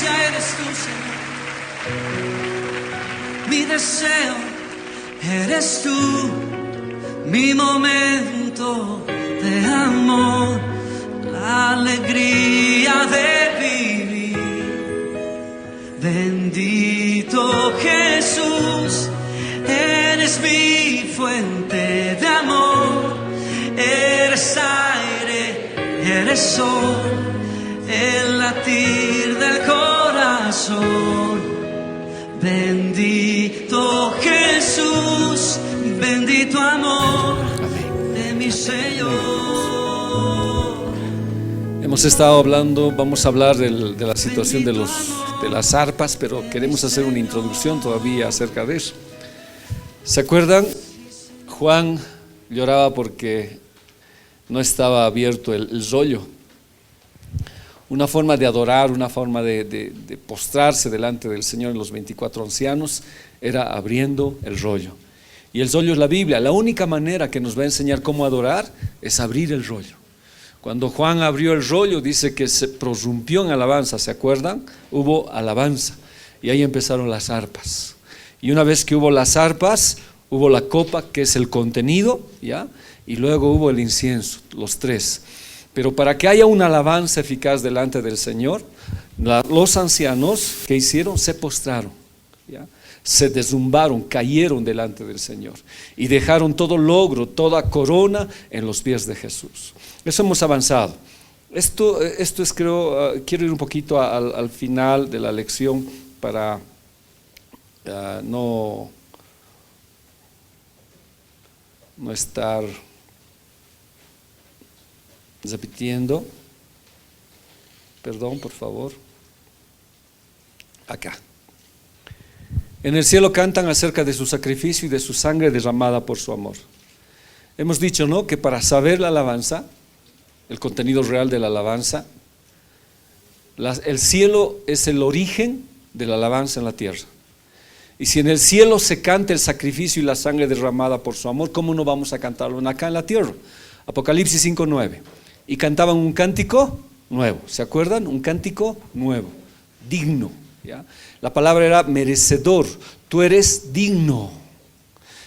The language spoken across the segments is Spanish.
gracia eres tú, Señor. Mi deseo eres tú, mi momento de amor, la alegría de vivir. Bendito Jesús, eres mi fuente de amor, eres aire, eres sol, el latir del corazón. Bendito Jesús, bendito amor de mi Señor. Hemos estado hablando, vamos a hablar de la situación de las arpas, pero queremos hacer una introducción todavía acerca de eso. ¿Se acuerdan? Juan lloraba porque no estaba abierto el rollo. Una forma de adorar, una forma de postrarse delante del Señor en los 24 ancianos era abriendo el rollo. Y el rollo es la Biblia. La única manera que nos va a enseñar cómo adorar es abrir el rollo. Cuando Juan abrió el rollo, dice que se prorrumpió en alabanza, ¿se acuerdan? Hubo alabanza y ahí empezaron las arpas. Y una vez que hubo las arpas, hubo la copa, que es el contenido, ¿ya? Y luego hubo el incienso, los tres. Pero para que haya una alabanza eficaz delante del Señor, los ancianos, ¿qué hicieron? Se postraron, ¿ya? Se derrumbaron, cayeron delante del Señor y dejaron todo logro, toda corona en los pies de Jesús. Eso hemos avanzado. Esto es, creo, quiero ir un poquito al final de la lección para no estar repitiendo. Perdón, por favor. Acá. En el cielo cantan acerca de su sacrificio y de su sangre derramada por su amor. Hemos dicho, ¿no?, que para saber la alabanza, el contenido real de la alabanza, el cielo es el origen de la alabanza en la tierra. Y si en el cielo se canta el sacrificio y la sangre derramada por su amor, ¿cómo no vamos a cantarlo acá en la tierra? Apocalipsis 5:9. Y cantaban un cántico nuevo, ¿se acuerdan? Un cántico nuevo, digno, ¿ya? La palabra era merecedor, tú eres digno.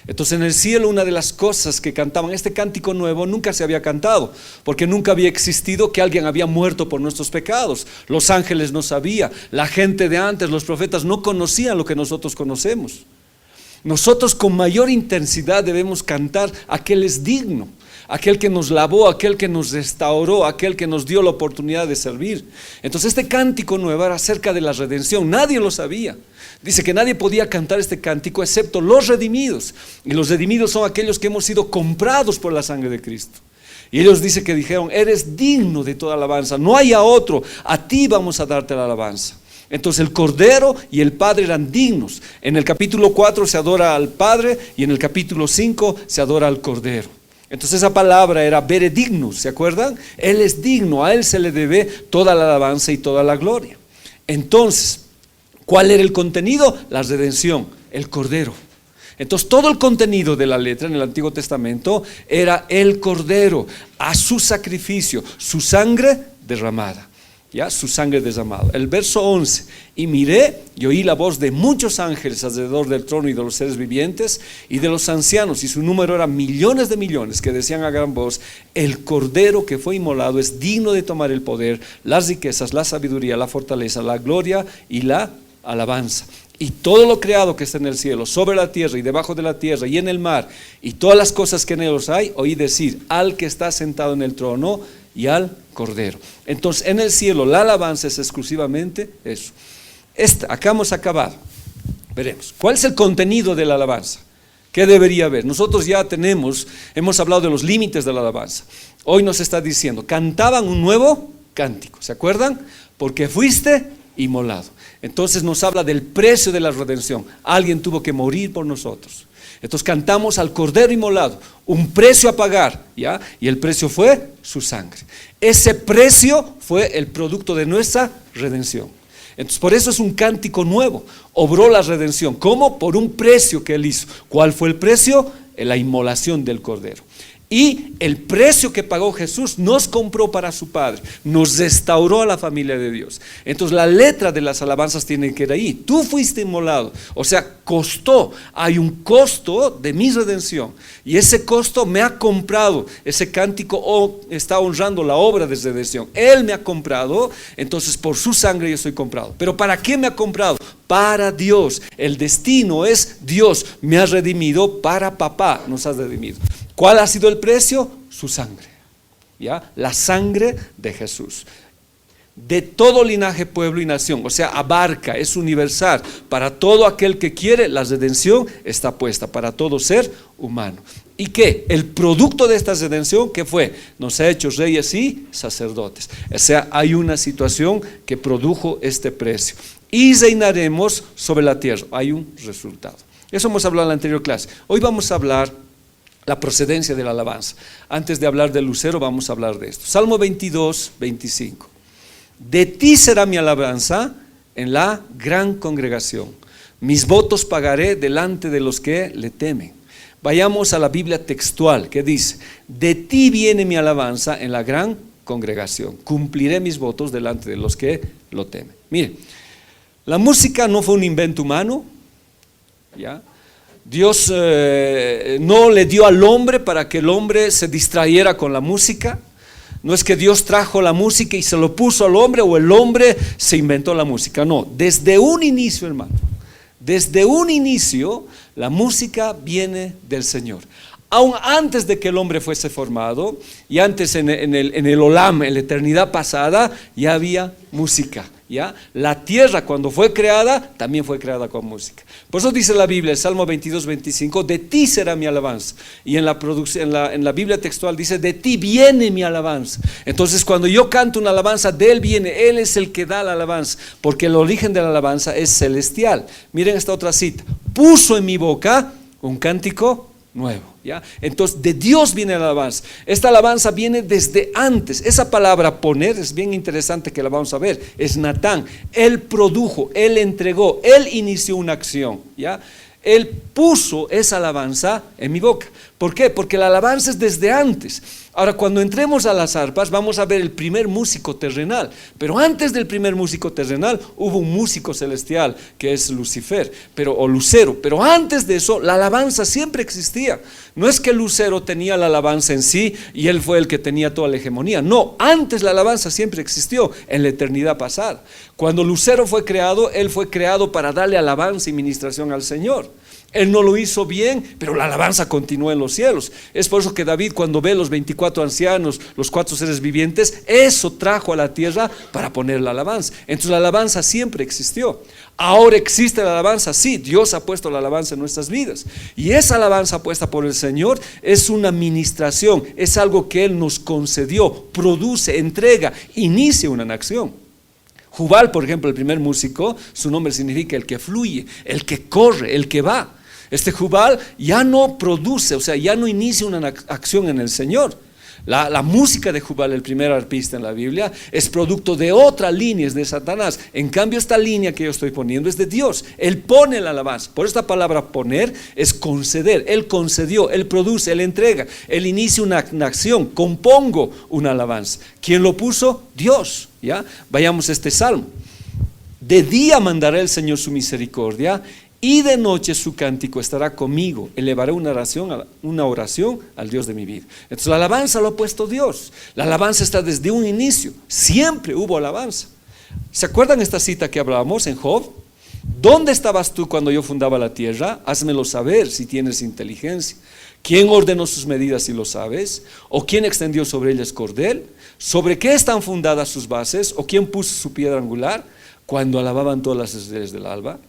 Entonces en el cielo una de las cosas que cantaban, este cántico nuevo nunca se había cantado, porque nunca había existido que alguien había muerto por nuestros pecados. Los ángeles no sabían, la gente de antes, los profetas no conocían lo que nosotros conocemos. Nosotros con mayor intensidad debemos cantar: aquel es digno, aquel que nos lavó, aquel que nos restauró, aquel que nos dio la oportunidad de servir. Entonces este cántico nuevo era acerca de la redención, nadie lo sabía. Dice que nadie podía cantar este cántico excepto los redimidos, y los redimidos son aquellos que hemos sido comprados por la sangre de Cristo. Y ellos dijeron: eres digno de toda alabanza, no hay a otro, a ti vamos a darte la alabanza. Entonces el Cordero y el Padre eran dignos. En el capítulo 4 se adora al Padre y en el capítulo 5 se adora al Cordero. Entonces esa palabra era veredignus, ¿se acuerdan? Él es digno, a Él se le debe toda la alabanza y toda la gloria. Entonces, ¿cuál era el contenido? La redención, el Cordero. Entonces todo el contenido de la letra en el Antiguo Testamento era el Cordero, a su sacrificio, su sangre derramada. ¿Ya? Su sangre derramada. El verso 11: y miré y oí la voz de muchos ángeles alrededor del trono y de los seres vivientes y de los ancianos, y su número era millones de millones, que decían a gran voz: el Cordero que fue inmolado es digno de tomar el poder, las riquezas, la sabiduría, la fortaleza, la gloria y la alabanza. Y todo lo creado que está en el cielo, sobre la tierra y debajo de la tierra y en el mar, y todas las cosas que en ellos hay, oí decir: al que está sentado en el trono y al Cordero. Entonces en el cielo la alabanza es exclusivamente eso. Acá hemos acabado. Veremos ¿cuál es el contenido de la alabanza? ¿Qué debería haber? Nosotros ya hemos hablado de los límites de la alabanza. Hoy nos está diciendo: cantaban un nuevo cántico, ¿se acuerdan? Porque fuiste inmolado. Entonces nos habla del precio de la redención. Alguien tuvo que morir por nosotros. Entonces cantamos al Cordero inmolado, un precio a pagar, ¿ya? Y el precio fue su sangre. Ese precio fue el producto de nuestra redención. Entonces por eso es un cántico nuevo. Obró la redención. ¿Cómo? Por un precio que Él hizo. ¿Cuál fue el precio? La inmolación del Cordero. Y el precio que pagó Jesús nos compró para su Padre, nos restauró a la familia de Dios. Entonces la letra de las alabanzas tiene que ir ahí. Tú fuiste inmolado, o sea, costó. Hay un costo de mi redención y ese costo me ha comprado. Ese cántico está honrando la obra de redención. Él me ha comprado, entonces por su sangre yo soy comprado. ¿Pero para qué me ha comprado? Para Dios. El destino es Dios me ha redimido, para papá nos ha redimido. ¿Cuál ha sido el precio? Su sangre, ¿ya? La sangre de Jesús. De todo linaje, pueblo y nación, o sea, abarca, es universal. Para todo aquel que quiere, la redención está puesta para todo ser humano. ¿Y qué? El producto de esta redención, ¿qué fue? Nos ha hecho reyes y sacerdotes. O sea, hay una situación que produjo este precio. Y reinaremos sobre la tierra. Hay un resultado. Eso hemos hablado en la anterior clase. Hoy vamos a hablar la procedencia de la alabanza. Antes de hablar del lucero, vamos a hablar de esto. Salmo 22, 25. De ti será mi alabanza en la gran congregación. Mis votos pagaré delante de los que le temen. Vayamos a la Biblia textual que dice: de ti viene mi alabanza en la gran congregación. Cumpliré mis votos delante de los que lo temen. Mire, la música no fue un invento humano, ¿ya? Dios no le dio al hombre para que el hombre se distrayera con la música. No es que Dios trajo la música y se lo puso al hombre, o el hombre se inventó la música. No, desde un inicio, hermano, desde un inicio la música viene del Señor. Aún antes de que el hombre fuese formado, y antes en el Olam, en la eternidad pasada, ya había música, ¿ya? La tierra cuando fue creada, también fue creada con música. Por eso dice la Biblia, el Salmo 22, 25, de ti será mi alabanza. Y en la Biblia textual dice, de ti viene mi alabanza. Entonces cuando yo canto una alabanza, de Él viene, Él es el que da la alabanza, porque el origen de la alabanza es celestial. Miren esta otra cita: puso en mi boca un cántico nuevo, ¿ya? Entonces de Dios viene la alabanza. Esta alabanza viene desde antes. Esa palabra poner es bien interesante, que la vamos a ver. Es Natán. Él produjo, Él entregó, Él inició una acción, ¿ya? Él puso esa alabanza en mi boca. ¿Por qué? Porque la alabanza es desde antes. Ahora, cuando entremos a las arpas, vamos a ver el primer músico terrenal. Pero antes del primer músico terrenal, hubo un músico celestial, que es Lucifer, o Lucero. Pero antes de eso, la alabanza siempre existía. No es que Lucero tenía la alabanza en sí y él fue el que tenía toda la hegemonía. No, antes la alabanza siempre existió, en la eternidad pasada. Cuando Lucero fue creado, él fue creado para darle alabanza y ministración al Señor. Él no lo hizo bien, pero la alabanza continuó en los cielos. Es por eso que David, cuando ve los 24 ancianos, los 4 seres vivientes, eso trajo a la tierra para poner la alabanza. Entonces la alabanza siempre existió. Ahora existe la alabanza, sí, Dios ha puesto la alabanza en nuestras vidas. Y esa alabanza puesta por el Señor es una ministración, es algo que Él nos concedió, produce, entrega, inicia una acción. Jubal, por ejemplo, el primer músico, su nombre significa el que fluye, el que corre, el que va. Este Jubal ya no produce, o sea, ya no inicia una acción en el Señor. La música de Jubal, el primer arpista en la Biblia, es producto de otra línea, es de Satanás. En cambio, esta línea que yo estoy poniendo es de Dios. Él pone la alabanza. Por esta palabra poner es conceder. Él concedió, Él produce, Él entrega, Él inicia una acción. Compongo una alabanza. ¿Quién lo puso? Dios, ¿ya? Vayamos a este salmo. De día mandará el Señor su misericordia, y de noche su cántico estará conmigo. Elevaré una oración al Dios de mi vida. Entonces la alabanza lo ha puesto Dios. La alabanza está desde un inicio. Siempre hubo alabanza. ¿Se acuerdan esta cita que hablábamos en Job? ¿Dónde estabas tú cuando yo fundaba la tierra? Házmelo saber si tienes inteligencia. ¿Quién ordenó sus medidas si lo sabes? ¿O quién extendió sobre ellas cordel? ¿Sobre qué están fundadas sus bases? ¿O quién puso su piedra angular? Cuando alababan todas las estrellas del alba.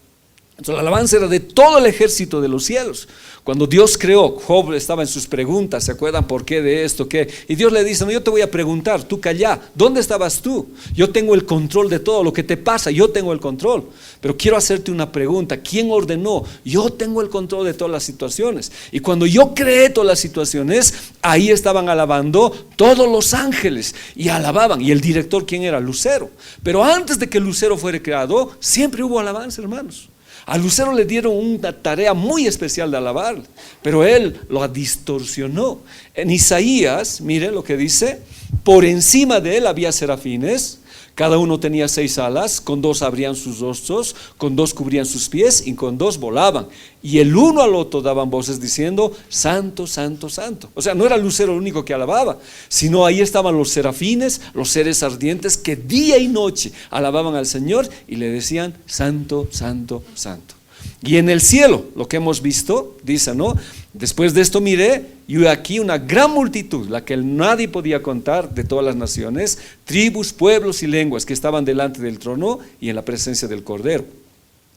Entonces la alabanza era de todo el ejército de los cielos. Cuando Dios creó, Job estaba en sus preguntas, ¿se acuerdan por qué de esto? ¿Qué? Y Dios le dice, no, yo te voy a preguntar, tú calla, ¿dónde estabas tú? Yo tengo el control de todo lo que te pasa, yo tengo el control. Pero quiero hacerte una pregunta, ¿quién ordenó? Yo tengo el control de todas las situaciones. Y cuando yo creé todas las situaciones, ahí estaban alabando todos los ángeles y alababan. ¿Y el director quién era? Lucero. Pero antes de que Lucero fuera creado, siempre hubo alabanza, hermanos. A Lucero le dieron una tarea muy especial de alabar, pero él lo distorsionó. En Isaías, mire lo que dice: por encima de él había serafines, cada uno tenía 6 alas, con 2 abrían sus rostros, con 2 cubrían sus pies y con 2 volaban. Y el uno al otro daban voces diciendo: Santo, Santo, Santo. O sea, no era Lucero el único que alababa, sino ahí estaban los serafines, los seres ardientes que día y noche alababan al Señor y le decían: Santo, Santo, Santo. Y en el cielo, lo que hemos visto, dice, ¿no? Después de esto miré, y aquí una gran multitud, la que nadie podía contar, de todas las naciones, tribus, pueblos y lenguas, que estaban delante del trono y en la presencia del Cordero,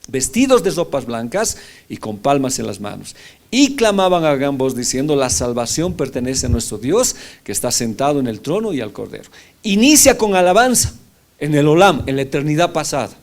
vestidos de ropas blancas y con palmas en las manos, y clamaban a gran voz diciendo: la salvación pertenece a nuestro Dios, que está sentado en el trono y al Cordero. Inicia con alabanza en el Olam, en la eternidad pasada.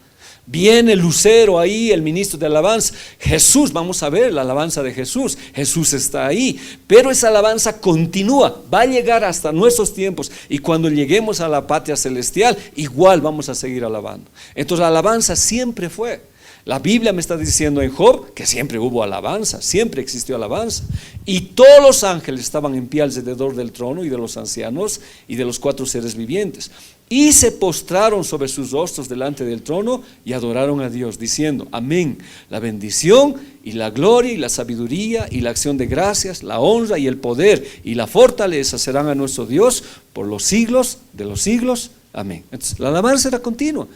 Viene Lucero ahí, el ministro de alabanza. Jesús, vamos a ver la alabanza de Jesús. Jesús está ahí, pero esa alabanza continúa, va a llegar hasta nuestros tiempos, y cuando lleguemos a la patria celestial, igual vamos a seguir alabando. Entonces la alabanza siempre fue. La Biblia me está diciendo en Job que siempre hubo alabanza, siempre existió alabanza, y todos los ángeles estaban en pie alrededor del trono y de los ancianos y de los 4 seres vivientes, y se postraron sobre sus rostros delante del trono y adoraron a Dios diciendo: amén, la bendición y la gloria y la sabiduría y la acción de gracias, la honra y el poder y la fortaleza serán a nuestro Dios por los siglos de los siglos, amén. Entonces la alabanza era continua,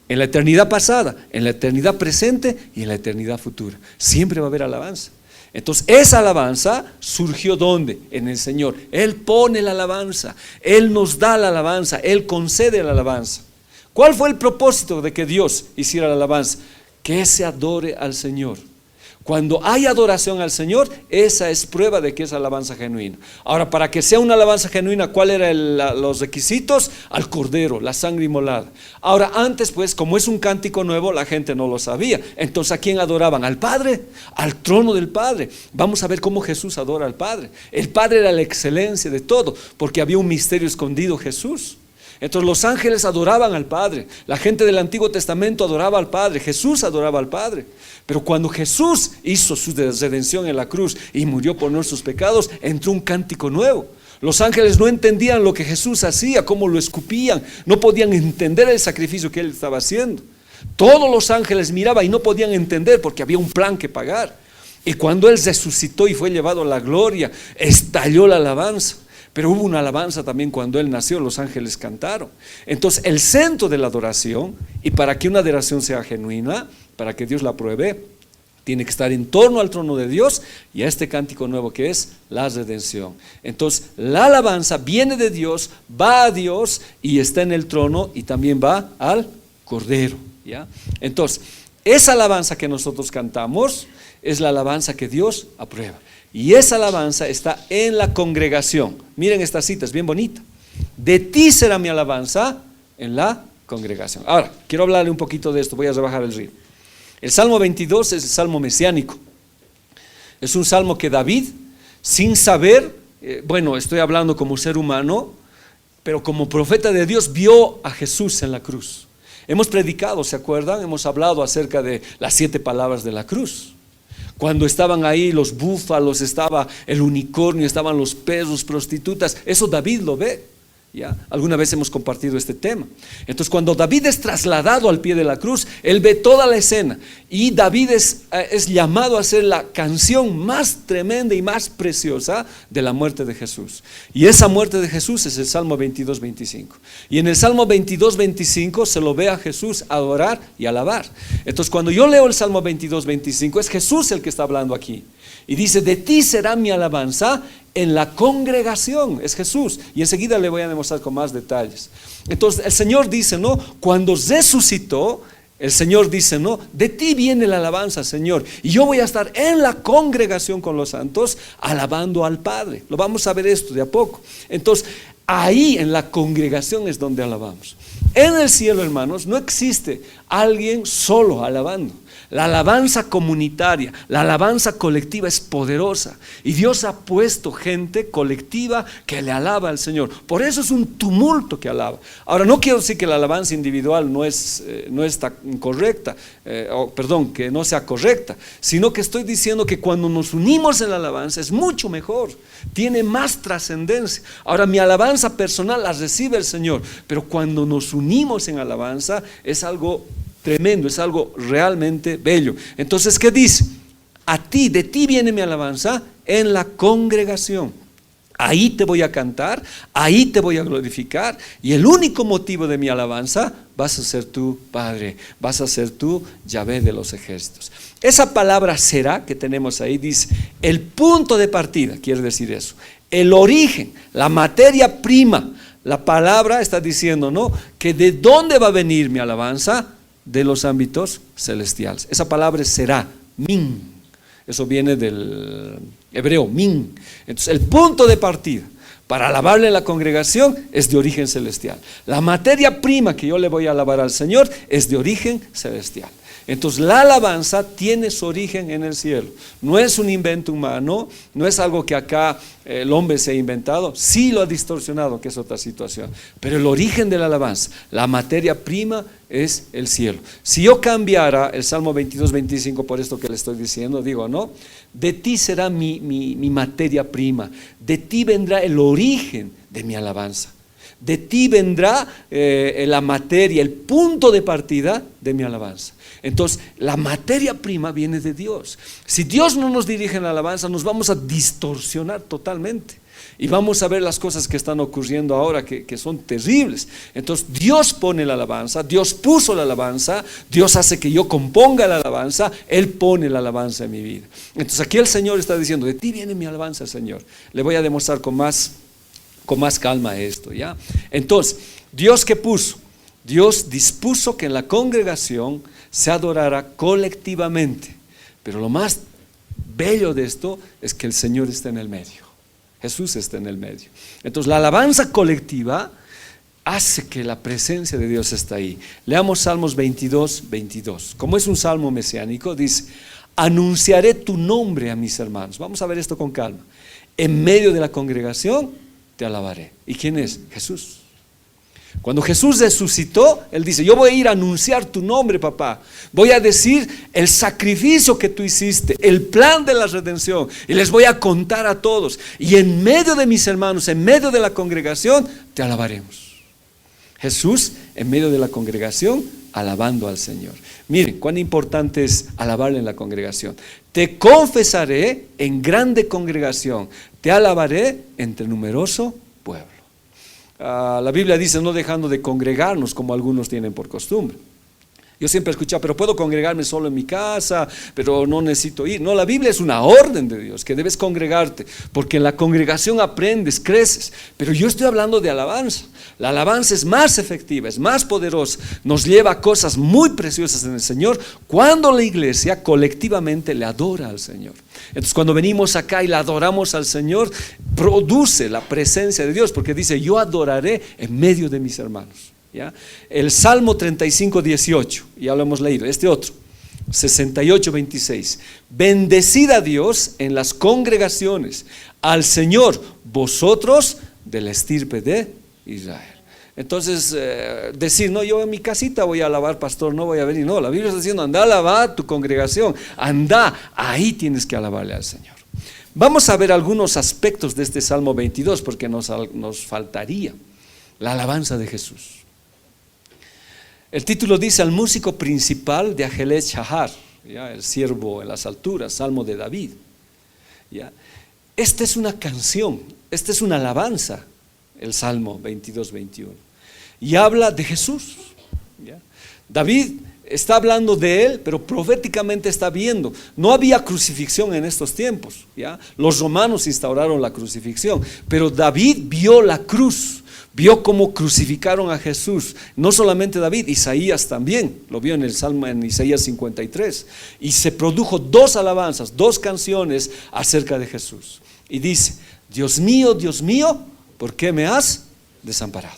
en la eternidad pasada, en la eternidad presente y en la eternidad futura. Siempre va a haber alabanza. Entonces esa alabanza surgió ¿dónde? En el Señor. Él pone la alabanza, Él nos da la alabanza, Él concede la alabanza. ¿Cuál fue el propósito de que Dios hiciera la alabanza? Que se adore al Señor. Cuando hay adoración al Señor, esa es prueba de que es alabanza genuina. Ahora, para que sea una alabanza genuina, ¿cuál eran los requisitos? Al Cordero, la sangre inmolada. Ahora, antes pues, como es un cántico nuevo, la gente no lo sabía. Entonces, ¿a quién adoraban? Al Padre, al trono del Padre. Vamos a ver cómo Jesús adora al Padre. El Padre era la excelencia de todo, porque había un misterio escondido, Jesús. Entonces los ángeles adoraban al Padre, la gente del Antiguo Testamento adoraba al Padre, Jesús adoraba al Padre. Pero cuando Jesús hizo su redención en la cruz y murió por nuestros pecados, entró un cántico nuevo. Los ángeles no entendían lo que Jesús hacía, cómo lo escupían, no podían entender el sacrificio que Él estaba haciendo. Todos los ángeles miraban y no podían entender porque había un plan que pagar. Y cuando Él resucitó y fue llevado a la gloria, estalló la alabanza. Pero hubo una alabanza también cuando Él nació, los ángeles cantaron. Entonces el centro de la adoración, y para que una adoración sea genuina, para que Dios la apruebe, tiene que estar en torno al trono de Dios y a este cántico nuevo que es la redención. Entonces la alabanza viene de Dios, va a Dios y está en el trono, y también va al Cordero, ¿ya? Entonces esa alabanza que nosotros cantamos es la alabanza que Dios aprueba. Y esa alabanza está en la congregación. Miren esta cita, es bien bonita. De ti será mi alabanza en la congregación. Ahora, quiero hablarle un poquito de esto, voy a rebajar el ritmo. El Salmo 22 es el Salmo mesiánico. Es un salmo que David, sin saber, bueno, estoy hablando como ser humano, pero como profeta de Dios, vio a Jesús en la cruz. Hemos predicado, ¿se acuerdan? Hemos hablado acerca de las 7 palabras de la cruz. Cuando estaban ahí los búfalos, estaba el unicornio, estaban los perros, prostitutas, eso David lo ve. ¿Ya? Alguna vez hemos compartido este tema. Entonces cuando David es trasladado al pie de la cruz, él ve toda la escena, y David es llamado a hacer la canción más tremenda y más preciosa de la muerte de Jesús. Y esa muerte de Jesús es el Salmo 22-25. Y en el Salmo 22-25 se lo ve a Jesús adorar y alabar. Entonces cuando yo leo el Salmo 22-25, es Jesús el que está hablando aquí. Y dice: de ti será mi alabanza en la congregación. Es Jesús. Y enseguida le voy a demostrar con más detalles. Entonces el Señor dice, ¿no? Cuando resucitó, el Señor dice, ¿no? De ti viene la alabanza, Señor. Y yo voy a estar en la congregación con los santos, alabando al Padre. Lo vamos a ver esto de a poco. Entonces ahí en la congregación es donde alabamos. En el cielo, hermanos, no existe alguien solo alabando. La alabanza comunitaria, la alabanza colectiva es poderosa. Y Dios ha puesto gente colectiva que le alaba al Señor. Por eso es un tumulto que alaba. Ahora, no quiero decir que la alabanza individual no está incorrecta, que no sea correcta, sino que estoy diciendo que cuando nos unimos en la alabanza es mucho mejor, tiene más trascendencia. Ahora, mi alabanza personal la recibe el Señor, pero cuando nos unimos en alabanza es algo tremendo, es algo realmente bello. Entonces, ¿qué dice? De ti viene mi alabanza en la congregación. Ahí te voy a cantar, ahí te voy a glorificar, y el único motivo de mi alabanza vas a ser tú, Padre, vas a ser tú, Yahvé de los ejércitos. Esa palabra será que tenemos ahí dice, el punto de partida, quiere decir eso, el origen, la materia prima. La palabra está diciendo, ¿no?, que de dónde va a venir mi alabanza, de los ámbitos celestiales. Esa palabra será, min. Eso viene del hebreo, min. Entonces, el punto de partida para alabarle a la congregación es de origen celestial. La materia prima que yo le voy a alabar al Señor es de origen celestial. Entonces, la alabanza tiene su origen en el cielo. No es un invento humano, no es algo que acá el hombre se ha inventado. Sí lo ha distorsionado, que es otra situación. Pero el origen de la alabanza, la materia prima, es el cielo. Si yo cambiara el Salmo 22, 25 por esto que le estoy diciendo, digo, ¿no?, de ti será mi materia prima, de ti vendrá el origen de mi alabanza. De ti vendrá la materia, el punto de partida de mi alabanza. Entonces, la materia prima viene de Dios. Si Dios no nos dirige en la alabanza, nos vamos a distorsionar totalmente. Y vamos a ver las cosas que están ocurriendo ahora que son terribles. Entonces, Dios pone la alabanza, Dios puso la alabanza, Dios hace que yo componga la alabanza, Él pone la alabanza en mi vida. Entonces, aquí el Señor está diciendo, de ti viene mi alabanza, Señor. Le voy a demostrar con más calma esto, ¿ya? Entonces, ¿Dios qué puso? Dios dispuso que en la congregación se adorara colectivamente, pero lo más bello de esto es que el Señor está en el medio, Jesús está en el medio. Entonces, la alabanza colectiva hace que la presencia de Dios está ahí. Leamos Salmos 22, 22. Como es un salmo mesiánico, dice, anunciaré tu nombre a mis hermanos. Vamos a ver esto con calma. En medio de la congregación te alabaré. ¿Y quién es? Jesús. Cuando Jesús resucitó, Él dice, yo voy a ir a anunciar tu nombre, papá. Voy a decir el sacrificio que tú hiciste, el plan de la redención, y les voy a contar a todos. Y en medio de mis hermanos, en medio de la congregación, te alabaremos. Jesús en medio de la congregación, alabando al Señor. Miren, cuán importante es alabarle en la congregación. Te confesaré en grande congregación, te alabaré entre numeroso pueblo. La Biblia dice, no dejando de congregarnos como algunos tienen por costumbre. Yo siempre he escuchado, pero puedo congregarme solo en mi casa, pero no necesito ir. No, la Biblia es una orden de Dios, que debes congregarte, porque en la congregación aprendes, creces. Pero yo estoy hablando de alabanza. La alabanza es más efectiva, es más poderosa, nos lleva a cosas muy preciosas en el Señor, cuando la iglesia colectivamente le adora al Señor. Entonces, cuando venimos acá y la adoramos al Señor, produce la presencia de Dios, porque dice, yo adoraré en medio de mis hermanos. ¿Ya? El Salmo 35, 18, ya lo hemos leído. Este otro, 68, 26. Bendecid a Dios en las congregaciones, al Señor, vosotros de la estirpe de Israel. Entonces, decir, no, yo en mi casita voy a alabar, pastor, no voy a venir. No, la Biblia está diciendo, anda a alabar tu congregación, anda, ahí tienes que alabarle al Señor. Vamos a ver algunos aspectos de este Salmo 22, porque nos faltaría la alabanza de Jesús. El título dice, al músico principal de Ajelet Shahar, ¿ya? El siervo en las alturas, Salmo de David. ¿Ya? Esta es una canción, esta es una alabanza, el Salmo 22, 21. Y habla de Jesús. ¿Ya? David está hablando de él, pero proféticamente está viendo. No había crucifixión en estos tiempos. ¿Ya? Los romanos instauraron la crucifixión, pero David vio la cruz. Vio cómo crucificaron a Jesús. No solamente David, Isaías también lo vio en el Salmo, en Isaías 53. Y se produjo dos alabanzas, dos canciones acerca de Jesús. Y dice, Dios mío, ¿por qué me has desamparado?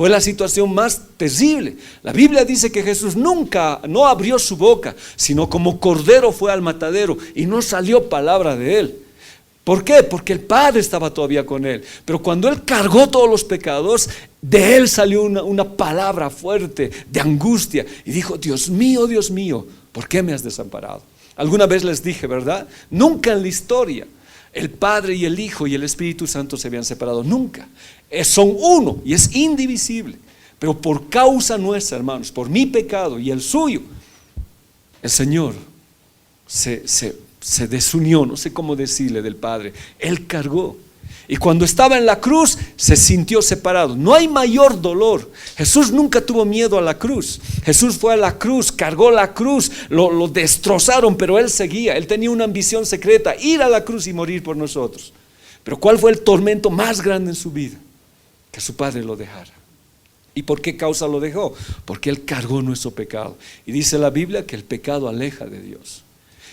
Fue la situación más terrible. La Biblia dice que Jesús nunca, no abrió su boca, sino como cordero fue al matadero y no salió palabra de él. ¿Por qué? Porque el Padre estaba todavía con él. Pero cuando él cargó todos los pecados, de él salió una palabra fuerte de angustia y dijo: Dios mío, ¿por qué me has desamparado? Alguna vez les dije, ¿verdad? Nunca en la historia el Padre y el Hijo y el Espíritu Santo se habían separado, nunca. Son uno y es indivisible. Pero por causa nuestra, hermanos, por mi pecado y el suyo, el Señor se desunió, no sé cómo decirle, del Padre. Él cargó. Y cuando estaba en la cruz se sintió separado. No hay mayor dolor. Jesús nunca tuvo miedo a la cruz. Jesús fue a la cruz, cargó la cruz, lo destrozaron, pero él seguía. Él tenía una ambición secreta: ir a la cruz y morir por nosotros. Pero ¿cuál fue el tormento más grande en su vida? Que su Padre lo dejara. ¿Y por qué causa lo dejó? Porque él cargó nuestro pecado. Y dice la Biblia que el pecado aleja de Dios.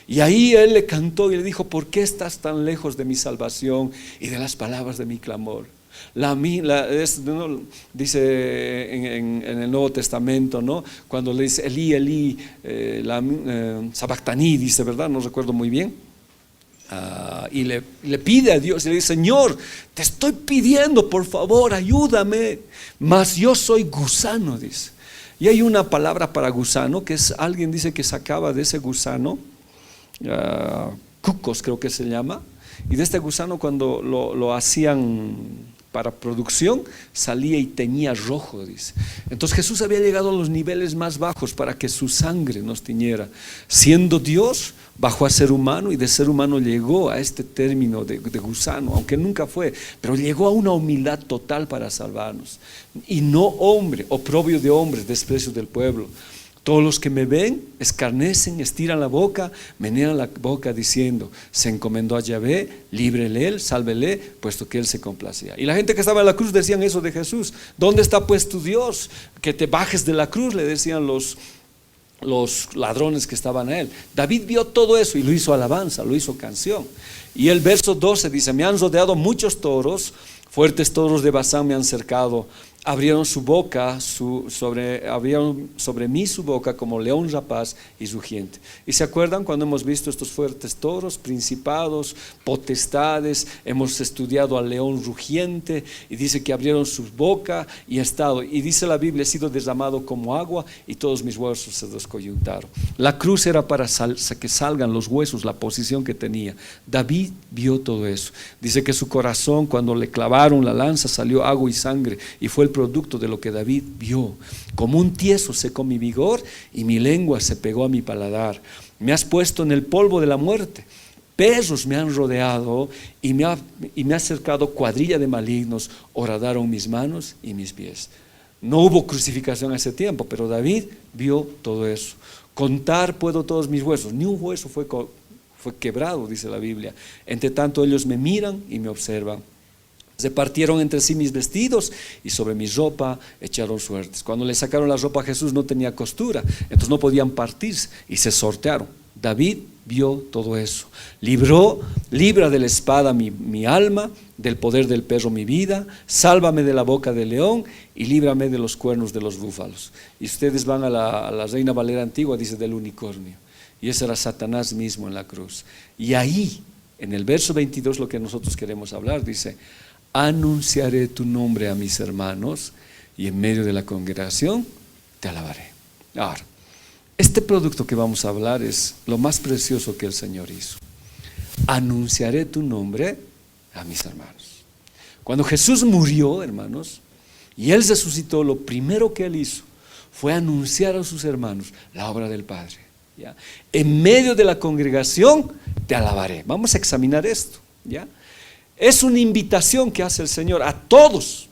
Y ahí él le cantó y le dijo: ¿por qué estás tan lejos de mi salvación y de las palabras de mi clamor? Dice en el Nuevo Testamento, ¿no? Cuando le dice Elí, Elí, sabactaní, dice, ¿verdad? No recuerdo muy bien. Y le pide a Dios y le dice: Señor, te estoy pidiendo, por favor, ayúdame, mas yo soy gusano, dice. Y hay una palabra para gusano, que es, alguien dice que sacaba de ese gusano, cucos creo que se llama, y de este gusano cuando lo hacían para producción salía y teñía rojo, dice. Entonces Jesús había llegado a los niveles más bajos para que su sangre nos tiñera. Siendo Dios, bajó a ser humano, y de ser humano llegó a este término de gusano, aunque nunca fue, pero llegó a una humildad total para salvarnos. Y no hombre, oprobio de hombres, desprecio del pueblo. Todos los que me ven escarnecen, estiran la boca, menean la boca diciendo: se encomendó a Yahvé, líbrele él, sálvele, puesto que él se complacía. Y la gente que estaba en la cruz decían eso de Jesús: ¿dónde está pues tu Dios? Que te bajes de la cruz, le decían los ladrones que estaban a él. David vio todo eso y lo hizo alabanza, lo hizo canción. Y el verso 12 dice: me han rodeado muchos toros, fuertes toros de Basán me han cercado. Abrieron su boca, abrieron sobre mí su boca como león rapaz y rugiente. ¿Y se acuerdan cuando hemos visto estos fuertes toros, principados, potestades? Hemos estudiado al león rugiente y dice que abrieron su boca y dice la Biblia: he sido derramado como agua y todos mis huesos se descoyuntaron. La cruz era para que salgan los huesos, la posición que tenía. David vio todo eso. Dice que su corazón, cuando le clavaron la lanza, salió agua y sangre, y fue el producto de lo que David vio. Como un tieso secó mi vigor y mi lengua se pegó a mi paladar. Me has puesto en el polvo de la muerte, perros me han rodeado y me ha cercado cuadrilla de malignos, horadaron mis manos y mis pies. No hubo crucificación a ese tiempo, pero David vio todo eso. Contar puedo todos mis huesos, ni un hueso fue quebrado, dice la Biblia. Entre tanto ellos me miran y me observan. Se partieron entre sí mis vestidos y sobre mi ropa echaron suertes. Cuando le sacaron la ropa a Jesús no tenía costura, entonces no podían partirse y se sortearon. David vio todo eso. Libra de la espada mi alma, del poder del perro mi vida, sálvame de la boca del león y líbrame de los cuernos de los búfalos. Y ustedes van a la Reina Valera antigua, dice del unicornio. Y ese era Satanás mismo en la cruz. Y ahí, en el verso 22, lo que nosotros queremos hablar, dice: anunciaré tu nombre a mis hermanos y en medio de la congregación te alabaré. Ahora, este producto que vamos a hablar es lo más precioso que el Señor hizo. Anunciaré tu nombre a mis hermanos. Cuando Jesús murió, hermanos, y Él resucitó, lo primero que Él hizo fue anunciar a sus hermanos la obra del Padre. ¿Ya? En medio de la congregación te alabaré. Vamos a examinar esto, ¿ya? Es una invitación que hace el Señor a todos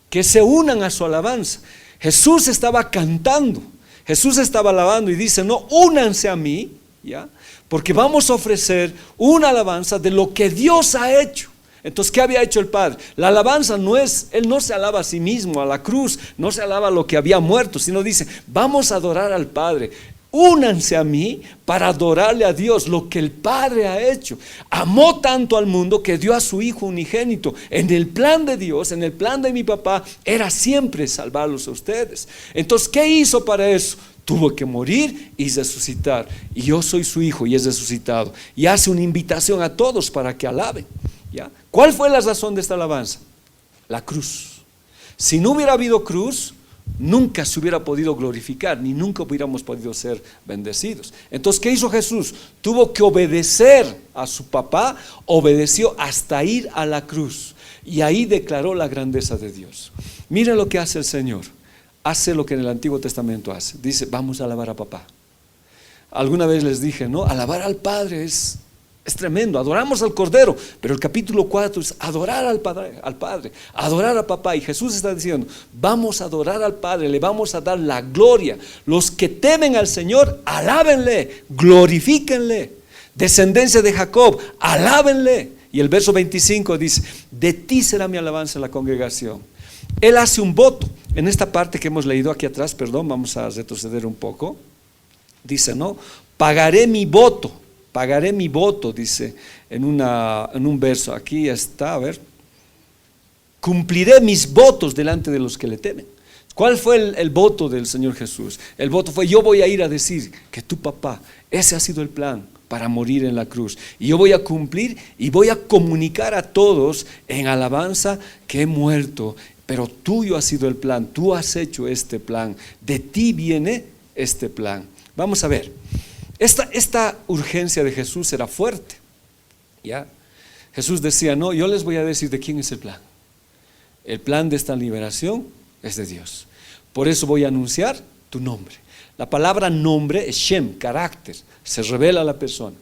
que se unan a su alabanza. Jesús estaba cantando, Jesús estaba alabando y dice: no, únanse a mí, ¿ya? Porque vamos a ofrecer una alabanza de lo que Dios ha hecho. Entonces, ¿qué había hecho el Padre? La alabanza no es, Él no se alaba a sí mismo, a la cruz, no se alaba a lo que había muerto, sino dice: vamos a adorar al Padre. únanse a mí para adorarle a Dios, lo que el Padre ha hecho. Amó tanto al mundo que dio a su Hijo unigénito. En el plan de Dios, en el plan de mi papá, era siempre salvarlos a ustedes. Entonces, ¿qué hizo para eso? Tuvo que morir y resucitar. Y yo soy su Hijo y es resucitado. Y hace una invitación a todos para que alaben. ¿Ya? ¿Cuál fue la razón de esta alabanza? La cruz. Si no hubiera habido cruz, nunca se hubiera podido glorificar, ni nunca hubiéramos podido ser bendecidos. Entonces, ¿qué hizo Jesús? Tuvo que obedecer a su papá, obedeció hasta ir a la cruz. Y ahí declaró la grandeza de Dios. Miren lo que hace el Señor. Hace lo que en el Antiguo Testamento hace. Dice, vamos a alabar a papá. Alguna vez les dije, ¿no? Alabar al Padre es tremendo. Adoramos al Cordero, pero el capítulo 4 es adorar al Padre, adorar a papá. Y Jesús está diciendo, vamos a adorar al Padre, le vamos a dar la gloria. Los que temen al Señor, alábenle, glorifíquenle. Descendencia de Jacob, alábenle. Y el verso 25 dice, de ti será mi alabanza en la congregación. Él hace un voto. En esta parte que hemos leído aquí atrás, perdón, vamos a retroceder un poco. Dice, ¿no? Pagaré mi voto, dice en un verso. Aquí está, a ver. Cumpliré mis votos delante de los que le temen. ¿Cuál fue el voto del Señor Jesús? El voto fue, yo voy a ir a decir que tu papá, ese ha sido el plan para morir en la cruz. Y yo voy a cumplir y voy a comunicar a todos en alabanza que he muerto. Pero tuyo ha sido el plan, tú has hecho este plan, de ti viene este plan. Vamos a ver, esta urgencia de Jesús era fuerte, ¿ya? Jesús decía, no, yo les voy a decir de quién es el plan. El plan de esta liberación es de Dios. Por eso voy a anunciar tu nombre. La palabra nombre es Shem, carácter, se revela a la persona.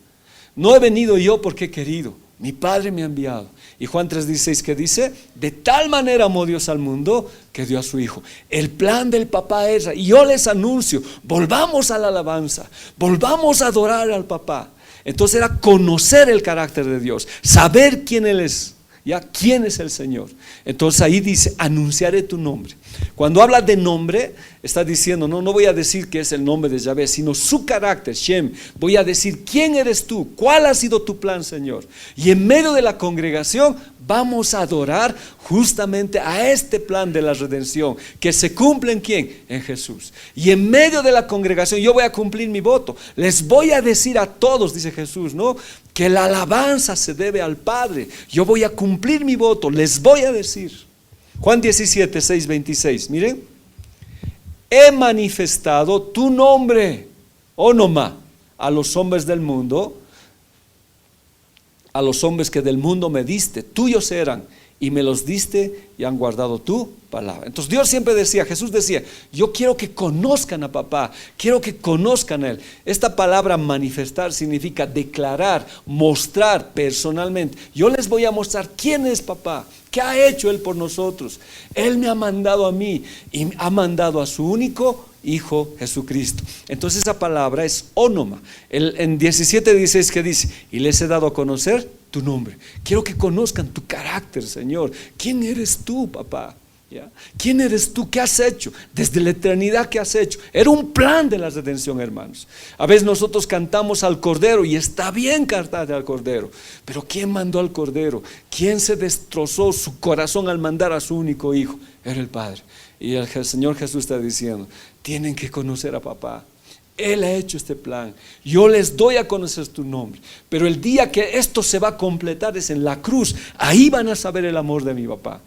No he venido yo porque he querido, mi Padre me ha enviado. Y Juan 3:16 que dice, de tal manera amó Dios al mundo que dio a su Hijo. El plan del papá es, y yo les anuncio, volvamos a la alabanza, volvamos a adorar al papá. Entonces era conocer el carácter de Dios, saber quién Él es, ¿ya? ¿Quién es el Señor? Entonces ahí dice, anunciaré tu nombre. Cuando habla de nombre, está diciendo, no voy a decir que es el nombre de Yahvé, sino su carácter, Shem. Voy a decir quién eres tú, cuál ha sido tu plan, Señor. Y en medio de la congregación vamos a adorar justamente a este plan de la redención, que se cumple en ¿quién? En Jesús. Y en medio de la congregación yo voy a cumplir mi voto. Les voy a decir a todos, dice Jesús, ¿no? Que la alabanza se debe al Padre. Yo voy a cumplir mi voto, les voy a decir. Juan 17:6-26, miren. He manifestado tu nombre, onoma, a los hombres del mundo, a los hombres que del mundo me diste, tuyos eran, y me los diste y han guardado tu palabra. Entonces Dios siempre decía, Jesús decía, yo quiero que conozcan a papá, quiero que conozcan a Él. Esta palabra manifestar significa declarar, mostrar personalmente. Yo les voy a mostrar quién es papá, qué ha hecho Él por nosotros. Él me ha mandado a mí y ha mandado a su único Hijo Jesucristo. Entonces esa palabra es ónoma. En 17:16 que dice, y les he dado a conocer tu nombre. Quiero que conozcan tu carácter, Señor. ¿Quién eres tú, papá? ¿Ya? ¿Quién eres tú? ¿Qué has hecho? Desde la eternidad, ¿qué has hecho? Era un plan de la redención, hermanos. A veces nosotros cantamos al Cordero, y está bien cantar al Cordero, pero ¿quién mandó al Cordero? ¿Quién se destrozó su corazón al mandar a su único Hijo? Era el Padre. Y el Señor Jesús está diciendo, tienen que conocer a papá. Él ha hecho este plan. Yo les doy a conocer tu nombre. Pero el día que esto se va a completar es en la cruz. Ahí van a saber el amor de mi papá.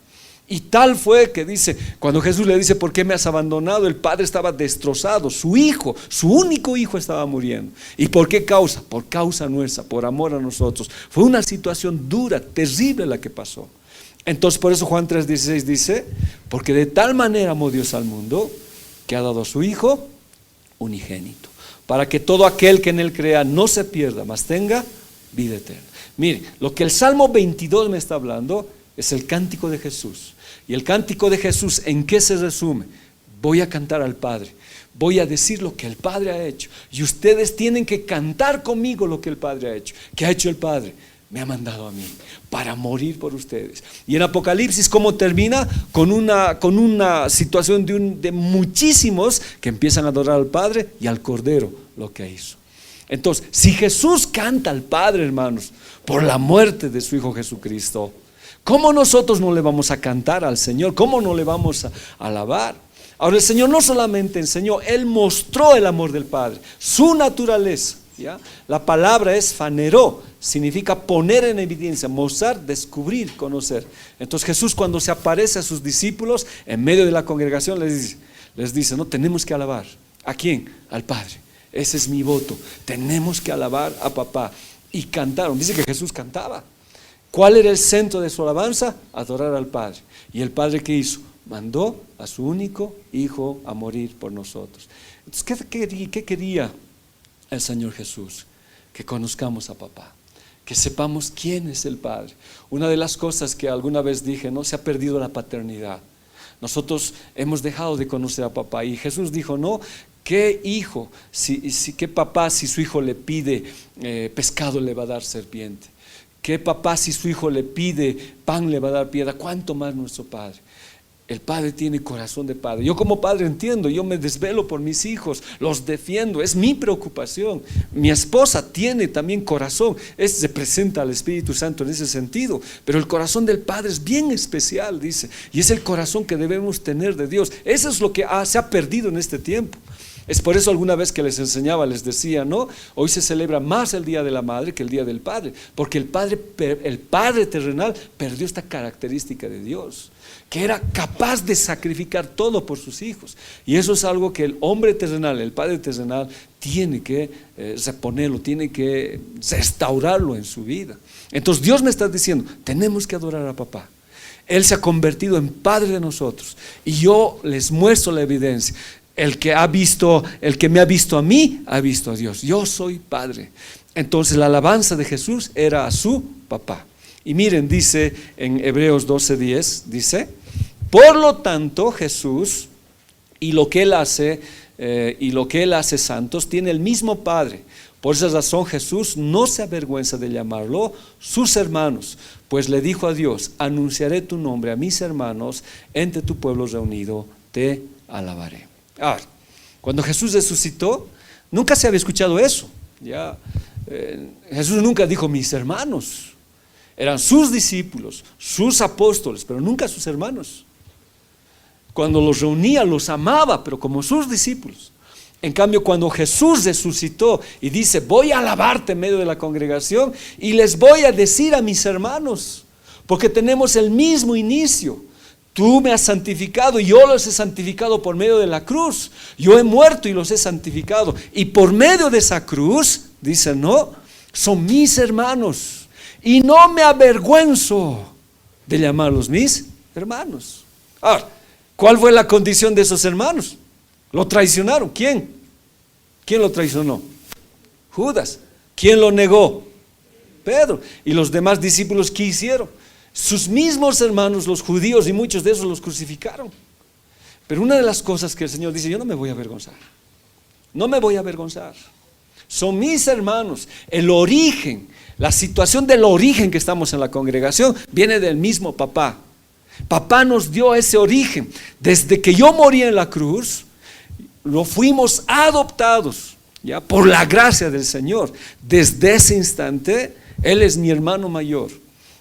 Y tal fue que dice, cuando Jesús le dice, ¿por qué me has abandonado? El padre estaba destrozado, su hijo, su único hijo estaba muriendo. ¿Y por qué causa? Por causa nuestra, por amor a nosotros. Fue una situación dura, terrible la que pasó. Entonces por eso Juan 3:16 dice, porque de tal manera amó Dios al mundo, que ha dado a su Hijo unigénito, para que todo aquel que en Él crea no se pierda, mas tenga vida eterna. Mire, lo que el Salmo 22 me está hablando es el cántico de Jesús. Y el cántico de Jesús, ¿en qué se resume? Voy a cantar al Padre, voy a decir lo que el Padre ha hecho, y ustedes tienen que cantar conmigo lo que el Padre ha hecho. ¿Qué ha hecho el Padre? me ha mandado a mí para morir por ustedes. Y en Apocalipsis, ¿cómo termina? Con una situación de muchísimos que empiezan a adorar al Padre y al Cordero, lo que hizo. Entonces, si Jesús canta al Padre, hermanos, por la muerte de su Hijo Jesucristo, ¿cómo nosotros no le vamos a cantar al Señor? ¿Cómo no le vamos a alabar? Ahora, el Señor no solamente enseñó, Él mostró el amor del Padre, su naturaleza, ¿ya? La palabra es faneró, significa poner en evidencia, mostrar, descubrir, conocer. Entonces Jesús, cuando se aparece a sus discípulos en medio de la congregación, les dice, no, tenemos que alabar. ¿A quién? Al Padre. Ese es mi voto, tenemos que alabar a papá. Y cantaron, dice que Jesús cantaba. ¿Cuál era el centro de su alabanza? Adorar al Padre. ¿Y el Padre qué hizo? Mandó a su único Hijo a morir por nosotros. Entonces, ¿qué quería el Señor Jesús? Que conozcamos a papá, que sepamos quién es el Padre. Una de las cosas que alguna vez dije, no, se ha perdido la paternidad. Nosotros hemos dejado de conocer a papá, y Jesús dijo, no, ¿qué hijo, qué papá si su hijo le pide pescado le va a dar serpiente? ¿Qué papá si su hijo le pide pan le va a dar piedra? ¿Cuánto más nuestro Padre? El Padre tiene corazón de Padre. Yo como padre entiendo, yo me desvelo por mis hijos, los defiendo, es mi preocupación. Mi esposa tiene también corazón, se presenta al Espíritu Santo en ese sentido, pero el corazón del Padre es bien especial, dice, y es el corazón que debemos tener de Dios. Eso es lo que se ha perdido en este tiempo. Es por eso alguna vez que les enseñaba, les decía, no, hoy se celebra más el Día de la Madre que el Día del Padre, porque el Padre terrenal perdió esta característica de Dios, que era capaz de sacrificar todo por sus hijos. Y eso es algo que el hombre terrenal, el Padre terrenal, tiene que reponerlo, tiene que restaurarlo en su vida. Entonces Dios me está diciendo, tenemos que adorar a papá. Él se ha convertido en Padre de nosotros, y yo les muestro la evidencia. El que me ha visto a mí, ha visto a Dios. Yo soy Padre. Entonces la alabanza de Jesús era a su papá. Y miren, dice en Hebreos 12:10, dice, por lo tanto Jesús y lo que Él hace santos, tiene el mismo Padre. Por esa razón Jesús no se avergüenza de llamarlo sus hermanos, pues le dijo a Dios, anunciaré tu nombre a mis hermanos, entre tu pueblo reunido te alabaré. Ahora, cuando Jesús resucitó, nunca se había escuchado eso. Jesús nunca dijo mis hermanos, eran sus discípulos, sus apóstoles, pero nunca sus hermanos. Cuando los reunía, los amaba, pero como sus discípulos. En cambio, cuando Jesús resucitó y dice, voy a alabarte en medio de la congregación y les voy a decir a mis hermanos, porque tenemos el mismo inicio. Tú me has santificado y yo los he santificado por medio de la cruz. Yo he muerto y los he santificado. Y por medio de esa cruz, dice, no, son mis hermanos. Y no me avergüenzo de llamarlos mis hermanos. Ahora, ¿cuál fue la condición de esos hermanos? Lo traicionaron. ¿Quién? ¿Quién lo traicionó? Judas. ¿Quién lo negó? Pedro. ¿Y los demás discípulos qué hicieron? Sus mismos hermanos, los judíos, y muchos de esos los crucificaron. Pero una de las cosas que el Señor dice, yo no me voy a avergonzar. No me voy a avergonzar. Son mis hermanos. El origen, la situación del origen que estamos en la congregación, viene del mismo papá. Papá nos dio ese origen. Desde que yo morí en la cruz, lo fuimos adoptados, ¿ya? Por la gracia del Señor. Desde ese instante, Él es mi hermano mayor.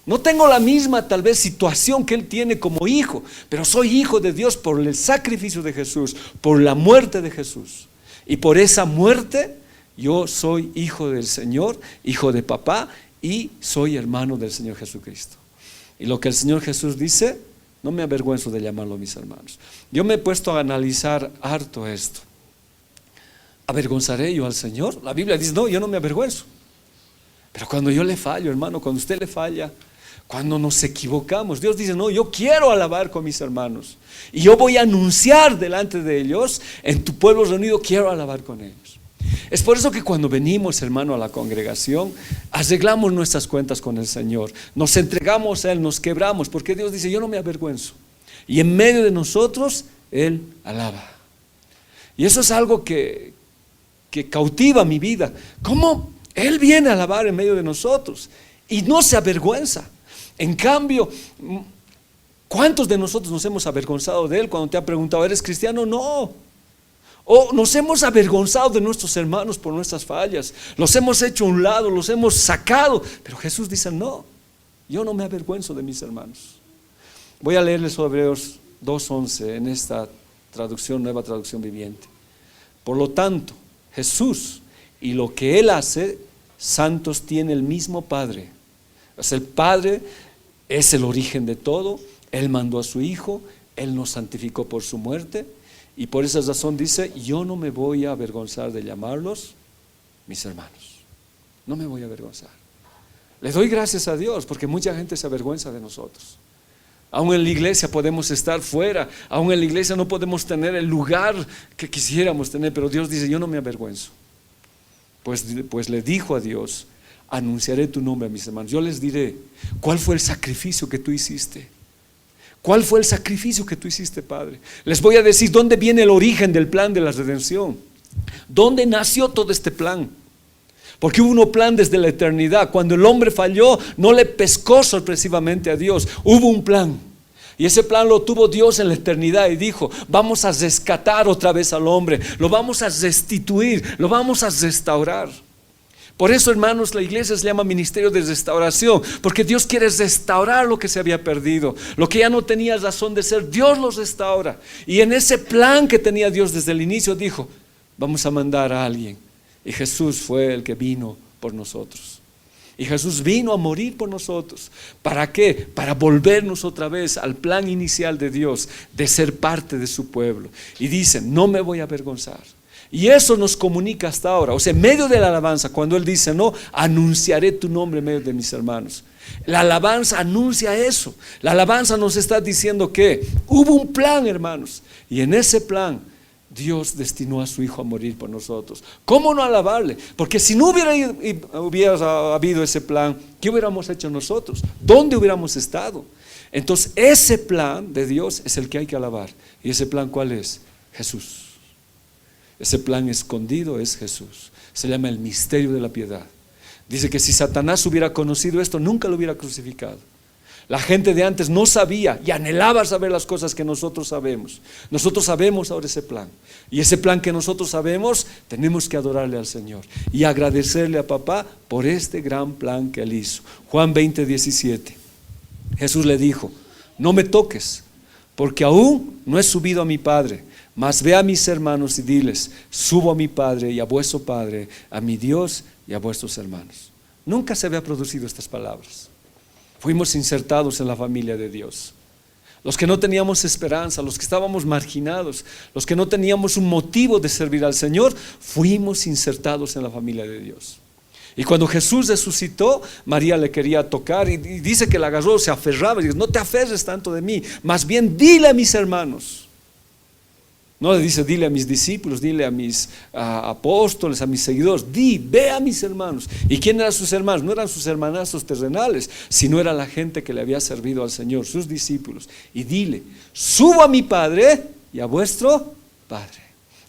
No tengo la misma tal vez situación que Él tiene como hijo, pero soy hijo de Dios por el sacrificio de Jesús, por la muerte de Jesús. Y por esa muerte yo soy hijo del Señor, hijo de papá, y soy hermano del Señor Jesucristo. Y lo que el Señor Jesús dice, no me avergüenzo de llamarlo mis hermanos. Yo me he puesto a analizar harto esto. ¿Avergonzaré yo al Señor? La Biblia dice, no, yo no me avergüenzo. Pero cuando yo le fallo, hermano, cuando usted le falla, cuando nos equivocamos, Dios dice, no, yo quiero alabar con mis hermanos. Y yo voy a anunciar delante de ellos, en tu pueblo reunido, quiero alabar con ellos. Es por eso que cuando venimos, hermano, a la congregación, arreglamos nuestras cuentas con el Señor, nos entregamos a Él, nos quebramos, porque Dios dice, yo no me avergüenzo. Y en medio de nosotros, Él alaba. Y eso es algo que cautiva mi vida. ¿Cómo Él viene a alabar en medio de nosotros? y no se avergüenza. En cambio, ¿cuántos de nosotros nos hemos avergonzado de Él cuando te ha preguntado, ¿eres cristiano? No. O nos hemos avergonzado de nuestros hermanos por nuestras fallas, los hemos hecho a un lado, los hemos sacado, pero Jesús dice, no, yo no me avergüenzo de mis hermanos. Voy a leerles Hebreos 2:11 en esta traducción, nueva traducción viviente. Por lo tanto, Jesús y lo que Él hace, santos tiene el mismo Padre. Pues el Padre es el origen de todo. Él mandó a su Hijo, Él nos santificó por su muerte, y por esa razón dice, yo no me voy a avergonzar de llamarlos mis hermanos. No me voy a avergonzar. Le doy gracias a Dios porque mucha gente se avergüenza de nosotros. Aún en la iglesia podemos estar fuera, aún en la iglesia no podemos tener el lugar que quisiéramos tener, pero Dios dice, yo no me avergüenzo. Pues le dijo a Dios, anunciaré tu nombre a mis hermanos. Yo les diré, ¿cuál fue el sacrificio que tú hiciste? ¿Cuál fue el sacrificio que tú hiciste, Padre? Les voy a decir dónde viene el origen del plan de la redención. ¿Dónde nació todo este plan? Porque hubo un plan desde la eternidad. Cuando el hombre falló, no le pescó sorpresivamente a Dios. Hubo un plan. Y ese plan lo tuvo Dios en la eternidad y dijo, vamos a rescatar otra vez al hombre, lo vamos a restituir, lo vamos a restaurar. Por eso, hermanos, la iglesia se llama ministerio de restauración, porque Dios quiere restaurar lo que se había perdido, lo que ya no tenía razón de ser, Dios los restaura. Y en ese plan que tenía Dios desde el inicio dijo, vamos a mandar a alguien. Y Jesús fue el que vino por nosotros. Y Jesús vino a morir por nosotros. ¿Para qué? Para volvernos otra vez al plan inicial de Dios, de ser parte de su pueblo. Y dice, no me voy a avergonzar. Y eso nos comunica hasta ahora. O sea, en medio de la alabanza, cuando Él dice, no, anunciaré tu nombre en medio de mis hermanos. La alabanza anuncia eso. La alabanza nos está diciendo que hubo un plan, hermanos. Y en ese plan, Dios destinó a su Hijo a morir por nosotros. ¿Cómo no alabarle? Porque si no hubiera habido ese plan, ¿qué hubiéramos hecho nosotros? ¿Dónde hubiéramos estado? Entonces, ese plan de Dios es el que hay que alabar. ¿Y ese plan cuál es? Jesús. Ese plan escondido es Jesús. Se llama el misterio de la piedad. Dice que si Satanás hubiera conocido esto, nunca lo hubiera crucificado. La gente de antes no sabía y anhelaba saber las cosas que nosotros sabemos. Nosotros sabemos ahora ese plan. Y ese plan que nosotros sabemos, tenemos que adorarle al Señor y agradecerle a papá por este gran plan que Él hizo. Juan 20:17. Jesús le dijo, no me toques, porque aún no he subido a mi Padre. Mas ve a mis hermanos y diles, subo a mi Padre y a vuestro Padre, a mi Dios y a vuestros hermanos. Nunca se había producido estas palabras. Fuimos insertados en la familia de Dios. Los que no teníamos esperanza, los que estábamos marginados, los que no teníamos un motivo de servir al Señor, fuimos insertados en la familia de Dios. Y cuando Jesús resucitó, María le quería tocar y dice que la agarró, se aferraba y dice, no te aferres tanto de mí, más bien dile a mis hermanos. No le dice, dile a mis discípulos, dile a mis apóstoles, a mis seguidores, ve a mis hermanos. ¿Y quién eran sus hermanos? No eran sus hermanazos terrenales, sino era la gente que le había servido al Señor, sus discípulos. Y dile, subo a mi Padre y a vuestro Padre.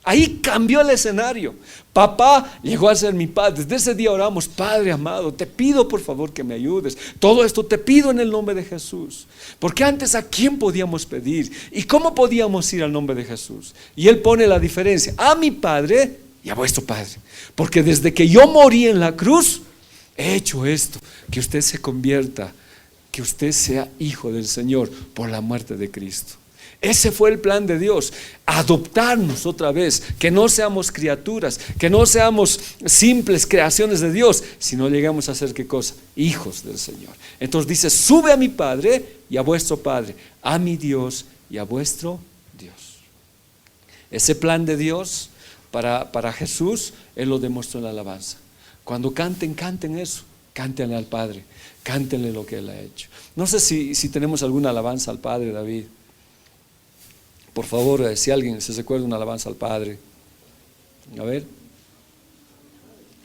Ahí cambió el escenario. Papá llegó a ser mi Padre. Desde ese día oramos, Padre amado, te pido por favor que me ayudes. Todo esto te pido en el nombre de Jesús. Porque antes, ¿a quién podíamos pedir? ¿Y cómo podíamos ir al nombre de Jesús? Y Él pone la diferencia, a mi Padre y a vuestro Padre. Porque desde que yo morí en la cruz, he hecho esto, que usted se convierta, que usted sea hijo del Señor por la muerte de Cristo. Ese fue el plan de Dios, adoptarnos otra vez, que no seamos criaturas, que no seamos simples creaciones de Dios, sino llegamos a ser ¿qué cosa? Hijos del Señor. Entonces dice, sube a mi Padre y a vuestro Padre, a mi Dios y a vuestro Dios. Ese plan de Dios para Jesús, Él lo demostró en la alabanza. Cuando canten eso, cántenle al Padre, cántenle lo que Él ha hecho. No sé si tenemos alguna alabanza al Padre, David. Por favor, si alguien se recuerda una alabanza al Padre. A ver.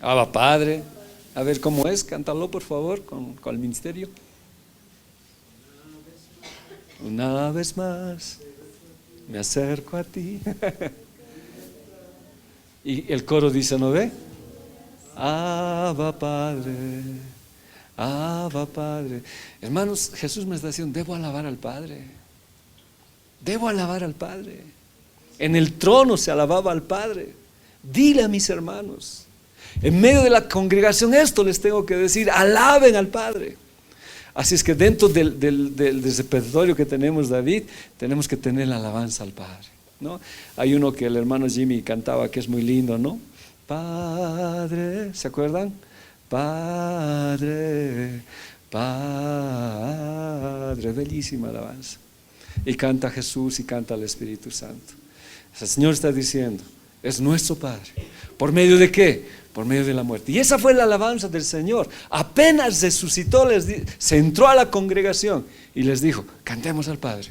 Abba Padre. A ver cómo es, cántalo por favor con el ministerio. Una vez más me acerco a ti. Y el coro dice, ¿no ve? Abba Padre, Abba Padre. Hermanos, Jesús me está diciendo, debo alabar al Padre. Debo alabar al Padre. En el trono se alababa al Padre. Dile a mis hermanos, en medio de la congregación, esto les tengo que decir: alaben al Padre. Así es que dentro del repertorio que tenemos, David, tenemos que tener la alabanza al Padre, ¿no? Hay uno que el hermano Jimmy cantaba que es muy lindo, ¿no? Padre, ¿se acuerdan? Padre, Padre, bellísima alabanza. Y canta Jesús y canta el Espíritu Santo. El Señor está diciendo, es nuestro Padre. ¿Por medio de qué? Por medio de la muerte. Y esa fue la alabanza del Señor. Apenas resucitó, se entró a la congregación y les dijo, cantemos al Padre.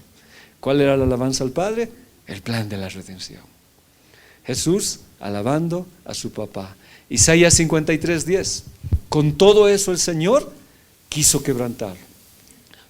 ¿Cuál era la alabanza al Padre? El plan de la redención. Jesús alabando a su papá. Isaías 53:10. Con todo eso el Señor quiso quebrantarlo,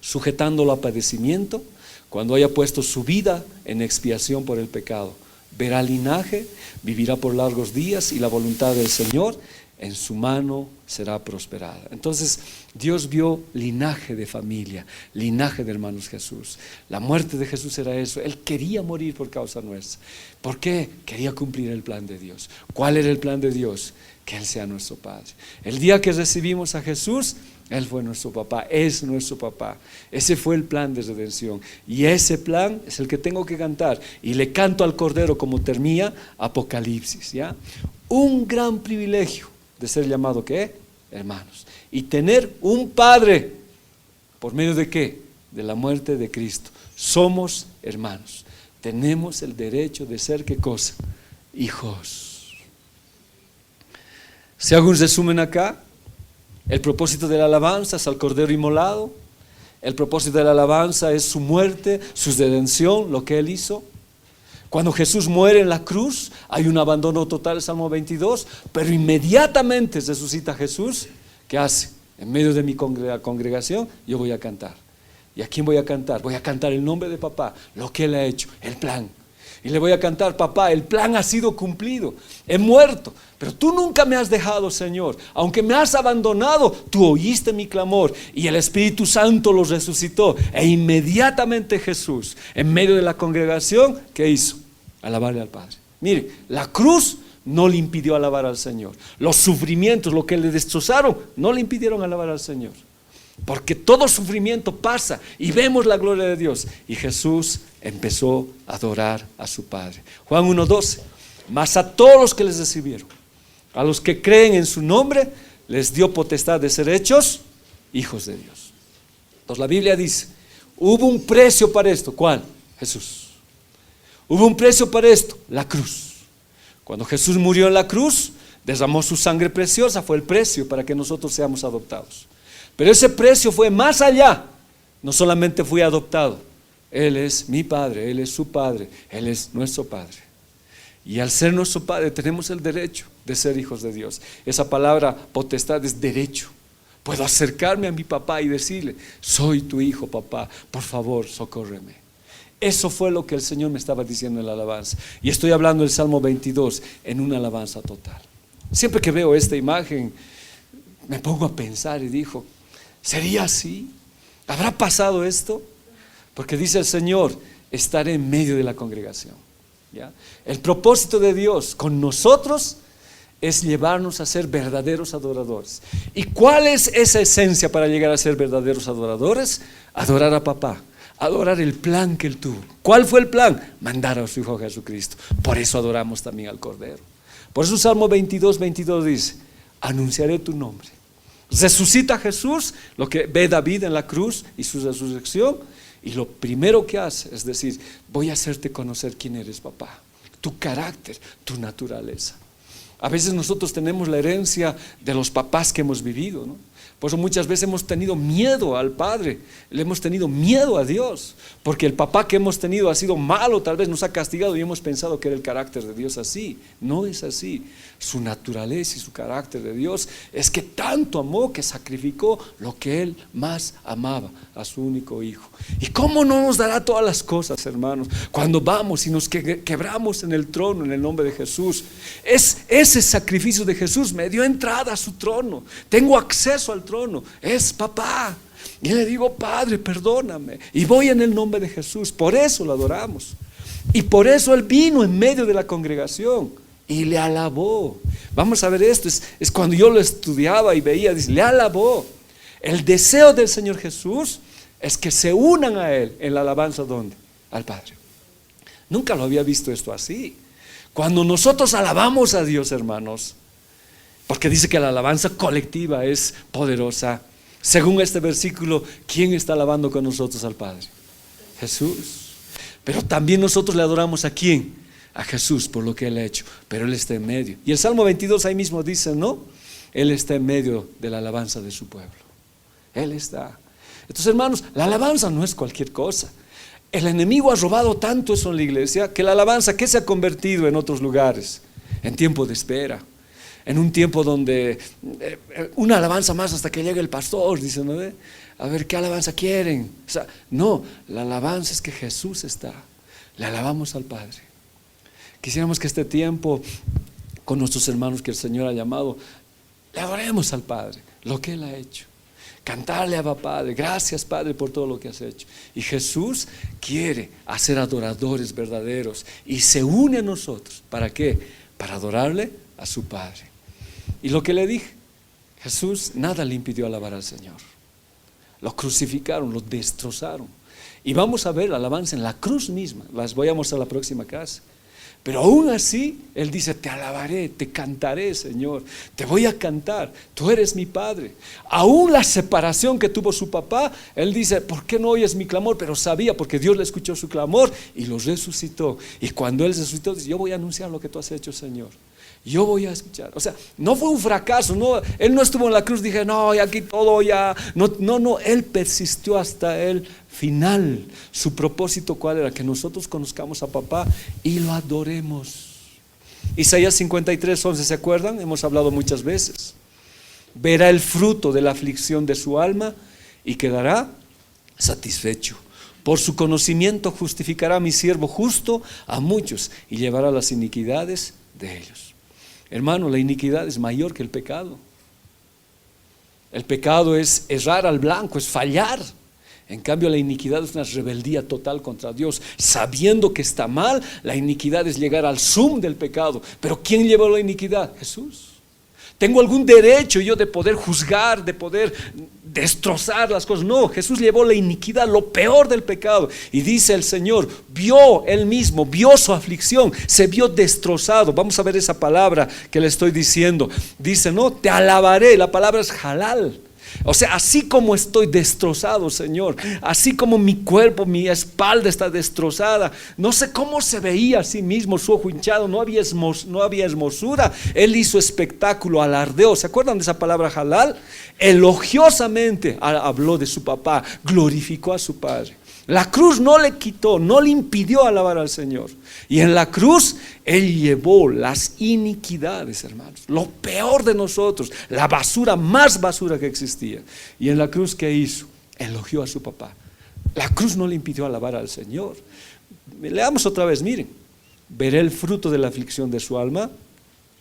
sujetándolo a padecimiento, cuando haya puesto su vida en expiación por el pecado. Verá linaje, vivirá por largos días, y la voluntad del Señor en su mano será prosperada. Entonces Dios vio linaje de familia, linaje de hermanos Jesús. La muerte de Jesús era eso. Él quería morir por causa nuestra. ¿Por qué? Quería cumplir el plan de Dios. ¿Cuál era el plan de Dios? Que Él sea nuestro Padre. El día que recibimos a Jesús, Él fue nuestro papá, es nuestro papá. Ese fue el plan de redención. Y ese plan es el que tengo que cantar. Y le canto al Cordero como termina Apocalipsis, ¿ya? Un gran privilegio de ser llamado, ¿qué? Hermanos. Y tener un Padre. ¿Por medio de qué? De la muerte de Cristo. Somos hermanos. Tenemos el derecho de ser, ¿qué cosa? Hijos. Si hago un resumen acá, el propósito de la alabanza es al Cordero inmolado. El propósito de la alabanza es su muerte, su redención, lo que Él hizo. Cuando Jesús muere en la cruz, hay un abandono total, Salmo 22, pero inmediatamente resucita Jesús. ¿Qué hace? En medio de mi congregación, yo voy a cantar. ¿Y a quién voy a cantar? Voy a cantar el nombre de papá, lo que Él ha hecho, el plan. Y le voy a cantar, papá, el plan ha sido cumplido, he muerto, pero tú nunca me has dejado, Señor. Aunque me has abandonado, tú oíste mi clamor y el Espíritu Santo los resucitó. E inmediatamente Jesús, en medio de la congregación, ¿qué hizo? Alabarle al Padre. Mire, la cruz no le impidió alabar al Señor. Los sufrimientos, lo que le destrozaron, no le impidieron alabar al Señor. Porque todo sufrimiento pasa y vemos la gloria de Dios. Y Jesús empezó a adorar a su Padre. Juan 1:12. Mas a todos los que les recibieron, a los que creen en su nombre, les dio potestad de ser hechos hijos de Dios. Entonces la Biblia dice, hubo un precio para esto. ¿Cuál? Jesús. Hubo un precio para esto, la cruz. Cuando Jesús murió en la cruz, derramó su sangre preciosa, fue el precio para que nosotros seamos adoptados. Pero ese precio fue más allá. No solamente fui adoptado, Él es mi Padre, Él es su Padre, Él es nuestro Padre. Y al ser nuestro Padre tenemos el derecho de ser hijos de Dios. Esa palabra potestad es derecho. Puedo acercarme a mi papá y decirle, soy tu hijo, papá, por favor, socórreme. Eso fue lo que el Señor me estaba diciendo en la alabanza. Y estoy hablando del Salmo 22 en una alabanza total. Siempre que veo esta imagen, me pongo a pensar y digo, ¿sería así? ¿Habrá pasado esto? Porque dice el Señor, estaré en medio de la congregación, ¿ya? El propósito de Dios con nosotros es llevarnos a ser verdaderos adoradores. ¿Y cuál es esa esencia para llegar a ser verdaderos adoradores? Adorar a papá, adorar el plan que Él tuvo. ¿Cuál fue el plan? Mandar a su Hijo Jesucristo. Por eso adoramos también al Cordero. Por eso Salmo 22:22 dice, anunciaré tu nombre. Resucita Jesús, lo que ve David en la cruz y su resurrección, y lo primero que hace es decir, voy a hacerte conocer quién eres, papá, tu carácter, tu naturaleza. A veces nosotros tenemos la herencia de los papás que hemos vivido, ¿no? Por eso muchas veces hemos tenido miedo al Padre, le hemos tenido miedo a Dios, porque el papá que hemos tenido ha sido malo, tal vez nos ha castigado y hemos pensado que era el carácter de Dios así. No es así. Su naturaleza y su carácter de Dios es que tanto amó que sacrificó lo que Él más amaba, a su único Hijo. ¿Y cómo no nos dará todas las cosas, hermanos? Cuando vamos y nos quebramos en el trono en el nombre de Jesús. Ese sacrificio de Jesús me dio entrada a su trono. Tengo acceso al trono. trono, es papá. Y le digo, Padre, perdóname. Y voy en el nombre de Jesús. Por eso lo adoramos. Y por eso Él vino en medio de la congregación y le alabó. Vamos a ver esto, es cuando yo lo estudiaba y veía, dice, le alabó. El deseo del Señor Jesús es que se unan a Él en la alabanza, ¿dónde? Al Padre. Nunca lo había visto esto así. Cuando nosotros alabamos a Dios, hermanos, porque dice que la alabanza colectiva es poderosa. Según este versículo, ¿quién está alabando con nosotros al Padre? Jesús. Pero también nosotros le adoramos ¿a quién? A Jesús por lo que Él ha hecho. Pero Él está en medio. Y el Salmo 22 ahí mismo dice, ¿no? Él está en medio de la alabanza de su pueblo. Él está. Entonces, hermanos, la alabanza no es cualquier cosa. El enemigo ha robado tanto eso en la iglesia que la alabanza, ¿qué se ha convertido en otros lugares? En tiempo de espera. En un tiempo donde una alabanza más hasta que llegue el pastor, dice, ¿no? A ver, ¿qué alabanza quieren? O sea, no, la alabanza es que Jesús está. Le alabamos al Padre. Quisiéramos que este tiempo, con nuestros hermanos que el Señor ha llamado, le adoremos al Padre, lo que Él ha hecho. Cantarle a Padre, gracias Padre por todo lo que has hecho. Y Jesús quiere hacer adoradores verdaderos y se une a nosotros. ¿Para qué? Para adorarle a su Padre. Y lo que le dije, Jesús nada le impidió alabar al Señor. Lo crucificaron, lo destrozaron. Y vamos a ver la alabanza en la cruz misma. Las voy a mostrar la próxima clase. Pero aún así, Él dice, te alabaré, te cantaré, Señor. Te voy a cantar, tú eres mi Padre. Aún la separación que tuvo su papá, Él dice, ¿por qué no oyes mi clamor? Pero sabía, porque Dios le escuchó su clamor y lo resucitó. Y cuando Él resucitó, dice, yo voy a anunciar lo que tú has hecho, Señor. Yo voy a escuchar. O sea, no fue un fracaso, no, Él no estuvo en la cruz, dije, no, y aquí todo ya. No, Él persistió hasta el final. Su propósito, ¿cuál era? Que nosotros conozcamos a papá y lo adoremos. Isaías 53:11, ¿se acuerdan? Hemos hablado muchas veces. Verá el fruto de la aflicción de su alma y quedará satisfecho. Por su conocimiento justificará a mi siervo justo a muchos y llevará las iniquidades de ellos. Hermano, la iniquidad es mayor que el pecado. El pecado es errar al blanco, es fallar. En cambio, la iniquidad es una rebeldía total contra Dios. Sabiendo que está mal, la iniquidad es llegar al sum del pecado. Pero ¿quién llevó la iniquidad? Jesús. ¿Tengo algún derecho yo de poder juzgar, de poder destrozar las cosas? No, Jesús llevó la iniquidad, lo peor del pecado. Y dice el Señor, vio Él mismo, vio su aflicción, se vio destrozado. Vamos a ver esa palabra que le estoy diciendo. Dice, no, te alabaré, la palabra es halal. O sea, así como estoy destrozado, Señor, así como mi cuerpo, mi espalda está destrozada, no sé cómo se veía a sí mismo, su ojo hinchado, no había hermosura. Él hizo espectáculo, alardeó. ¿Se acuerdan de esa palabra halal? Elogiosamente habló de su papá, glorificó a su padre. La cruz no le quitó, no le impidió alabar al Señor. Y en la cruz Él llevó las iniquidades, hermanos, lo peor de nosotros, la basura, más basura que existía. Y en la cruz, ¿qué hizo? Elogió a su papá. La cruz no le impidió alabar al Señor. Leamos otra vez, miren. Veré el fruto de la aflicción de su alma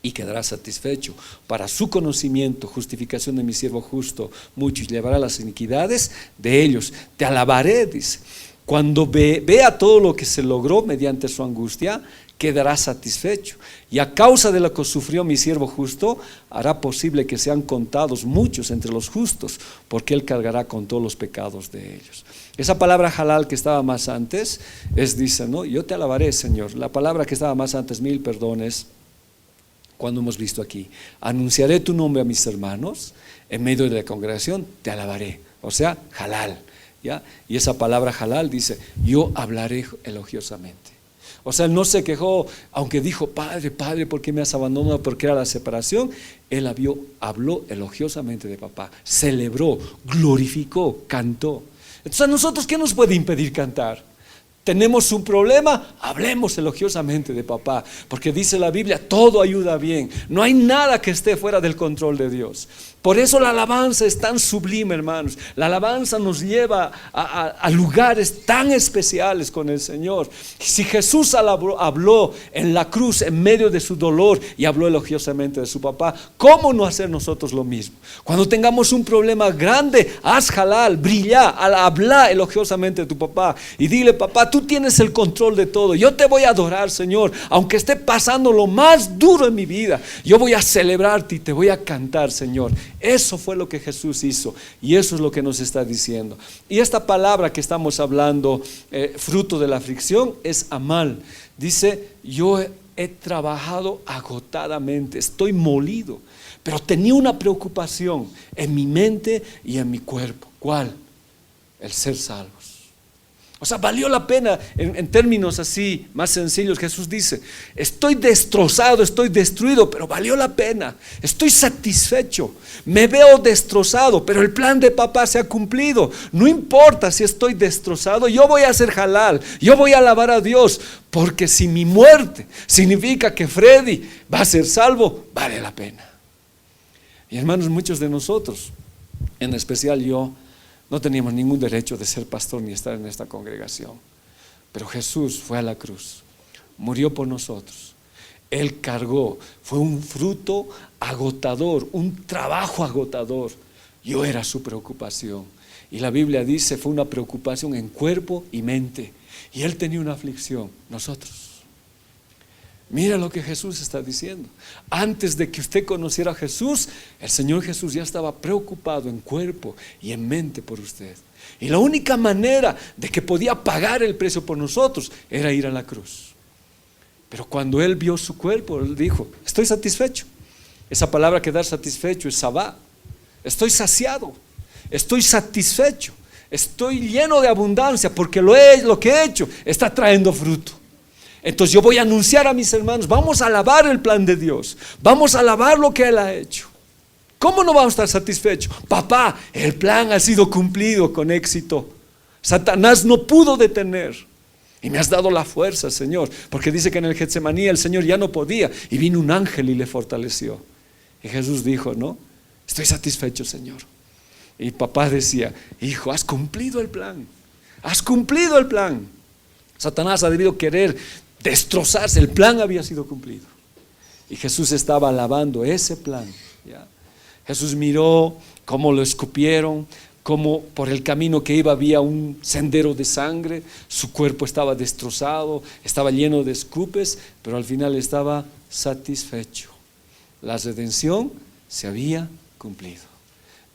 y quedará satisfecho. Para su conocimiento, justificación de mi siervo justo, mucho, y llevará las iniquidades de ellos. Te alabaré, dice. Cuando vea todo lo que se logró mediante su angustia, quedará satisfecho. Y a causa de lo que sufrió mi siervo justo, hará posible que sean contados muchos entre los justos, porque Él cargará con todos los pecados de ellos. Esa palabra halal que estaba más antes, dice, ¿no? Yo te alabaré, Señor. La palabra que estaba más antes, mil perdones, cuando hemos visto aquí, anunciaré tu nombre a mis hermanos, en medio de la congregación te alabaré. O sea, halal. ¿Ya? Y esa palabra halal dice, yo hablaré elogiosamente. O sea, Él no se quejó, aunque dijo, Padre, Padre, ¿por qué me has abandonado? Porque era la separación. Él habló elogiosamente de papá, celebró, glorificó, cantó. Entonces, ¿a nosotros qué nos puede impedir cantar? ¿Tenemos un problema? Hablemos elogiosamente de papá, porque dice la Biblia, todo ayuda bien. No hay nada que esté fuera del control de Dios. Por eso la alabanza es tan sublime, hermanos. La alabanza nos lleva a lugares tan especiales con el Señor. Si Jesús habló en la cruz en medio de su dolor y habló elogiosamente de su papá, ¿cómo no hacer nosotros lo mismo? Cuando tengamos un problema grande, haz halal, brilla, habla elogiosamente de tu papá y dile: papá, tú tienes el control de todo. Yo te voy a adorar, Señor, aunque esté pasando lo más duro en mi vida. Yo voy a celebrarte y te voy a cantar, Señor. Eso fue lo que Jesús hizo y eso es lo que nos está diciendo. Y esta palabra que estamos hablando, fruto de la aflicción, es amal. Dice: yo he trabajado agotadamente, estoy molido, pero tenía una preocupación en mi mente y en mi cuerpo. ¿Cuál? El ser salvos. O sea, valió la pena. En términos así más sencillos, Jesús dice: estoy destrozado, estoy destruido, pero valió la pena. Estoy satisfecho, me veo destrozado, pero el plan de papá se ha cumplido. No importa si estoy destrozado, yo voy a hacer halal, yo voy a alabar a Dios, porque si mi muerte significa que Freddy va a ser salvo, vale la pena. Y hermanos, muchos de nosotros, en especial yo, no teníamos ningún derecho de ser pastor ni estar en esta congregación. Pero Jesús fue a la cruz, murió por nosotros. Él cargó, fue un fruto agotador, un trabajo agotador. Yo era su preocupación. Y la Biblia dice: fue una preocupación en cuerpo y mente. Y Él tenía una aflicción, nosotros. Mira lo que Jesús está diciendo. Antes de que usted conociera a Jesús, el Señor Jesús ya estaba preocupado en cuerpo y en mente por usted. Y la única manera de que podía pagar el precio por nosotros era ir a la cruz. Pero cuando Él vio su cuerpo, Él dijo: estoy satisfecho. Esa palabra quedar satisfecho es sabá. Estoy saciado, estoy satisfecho, estoy lleno de abundancia, porque lo que he hecho está trayendo fruto. Entonces yo voy a anunciar a mis hermanos: vamos a alabar el plan de Dios, vamos a alabar lo que Él ha hecho. ¿Cómo no vamos a estar satisfechos? Papá, el plan ha sido cumplido con éxito. Satanás no pudo detener. Y me has dado la fuerza, Señor, porque dice que en el Getsemaní el Señor ya no podía y vino un ángel y le fortaleció. Y Jesús dijo: no, estoy satisfecho, Señor. Y papá decía: hijo, has cumplido el plan, has cumplido el plan. Satanás ha debido querer destrozarse, el plan había sido cumplido. Y Jesús estaba alabando ese plan, ¿ya? Jesús miró cómo lo escupieron, cómo por el camino que iba había un sendero de sangre, su cuerpo estaba destrozado, estaba lleno de escupes, pero al final estaba satisfecho. La redención se había cumplido.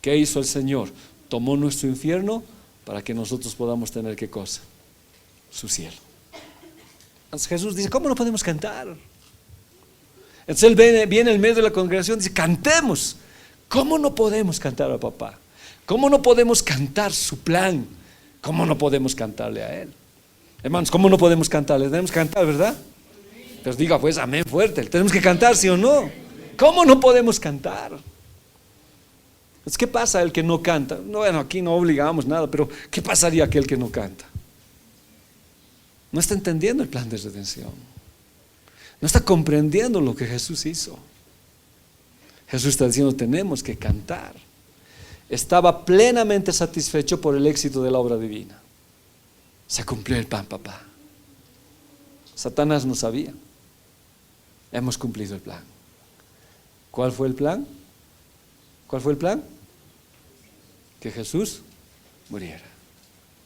¿Qué hizo el Señor? Tomó nuestro infierno para que nosotros podamos tener ¿qué cosa? Su cielo. Entonces Jesús dice: ¿cómo no podemos cantar? Entonces Él viene en medio de la congregación y dice: cantemos. ¿Cómo no podemos cantar a papá? ¿Cómo no podemos cantar su plan? ¿Cómo no podemos cantarle a Él? Hermanos, ¿cómo no podemos cantarle? Tenemos que cantar, ¿verdad? Pero diga pues amén fuerte. ¿Tenemos que cantar, sí o no? ¿Cómo no podemos cantar? Entonces, ¿qué pasa el que no canta? No, bueno, aquí no obligamos nada, pero ¿qué pasaría aquel que no canta? No está entendiendo el plan de redención. No está comprendiendo lo que Jesús hizo. Jesús está diciendo: tenemos que cantar. Estaba plenamente satisfecho por el éxito de la obra divina. Se cumplió el plan, papá. Satanás no sabía. Hemos cumplido el plan. ¿Cuál fue el plan? ¿Cuál fue el plan? Que Jesús muriera.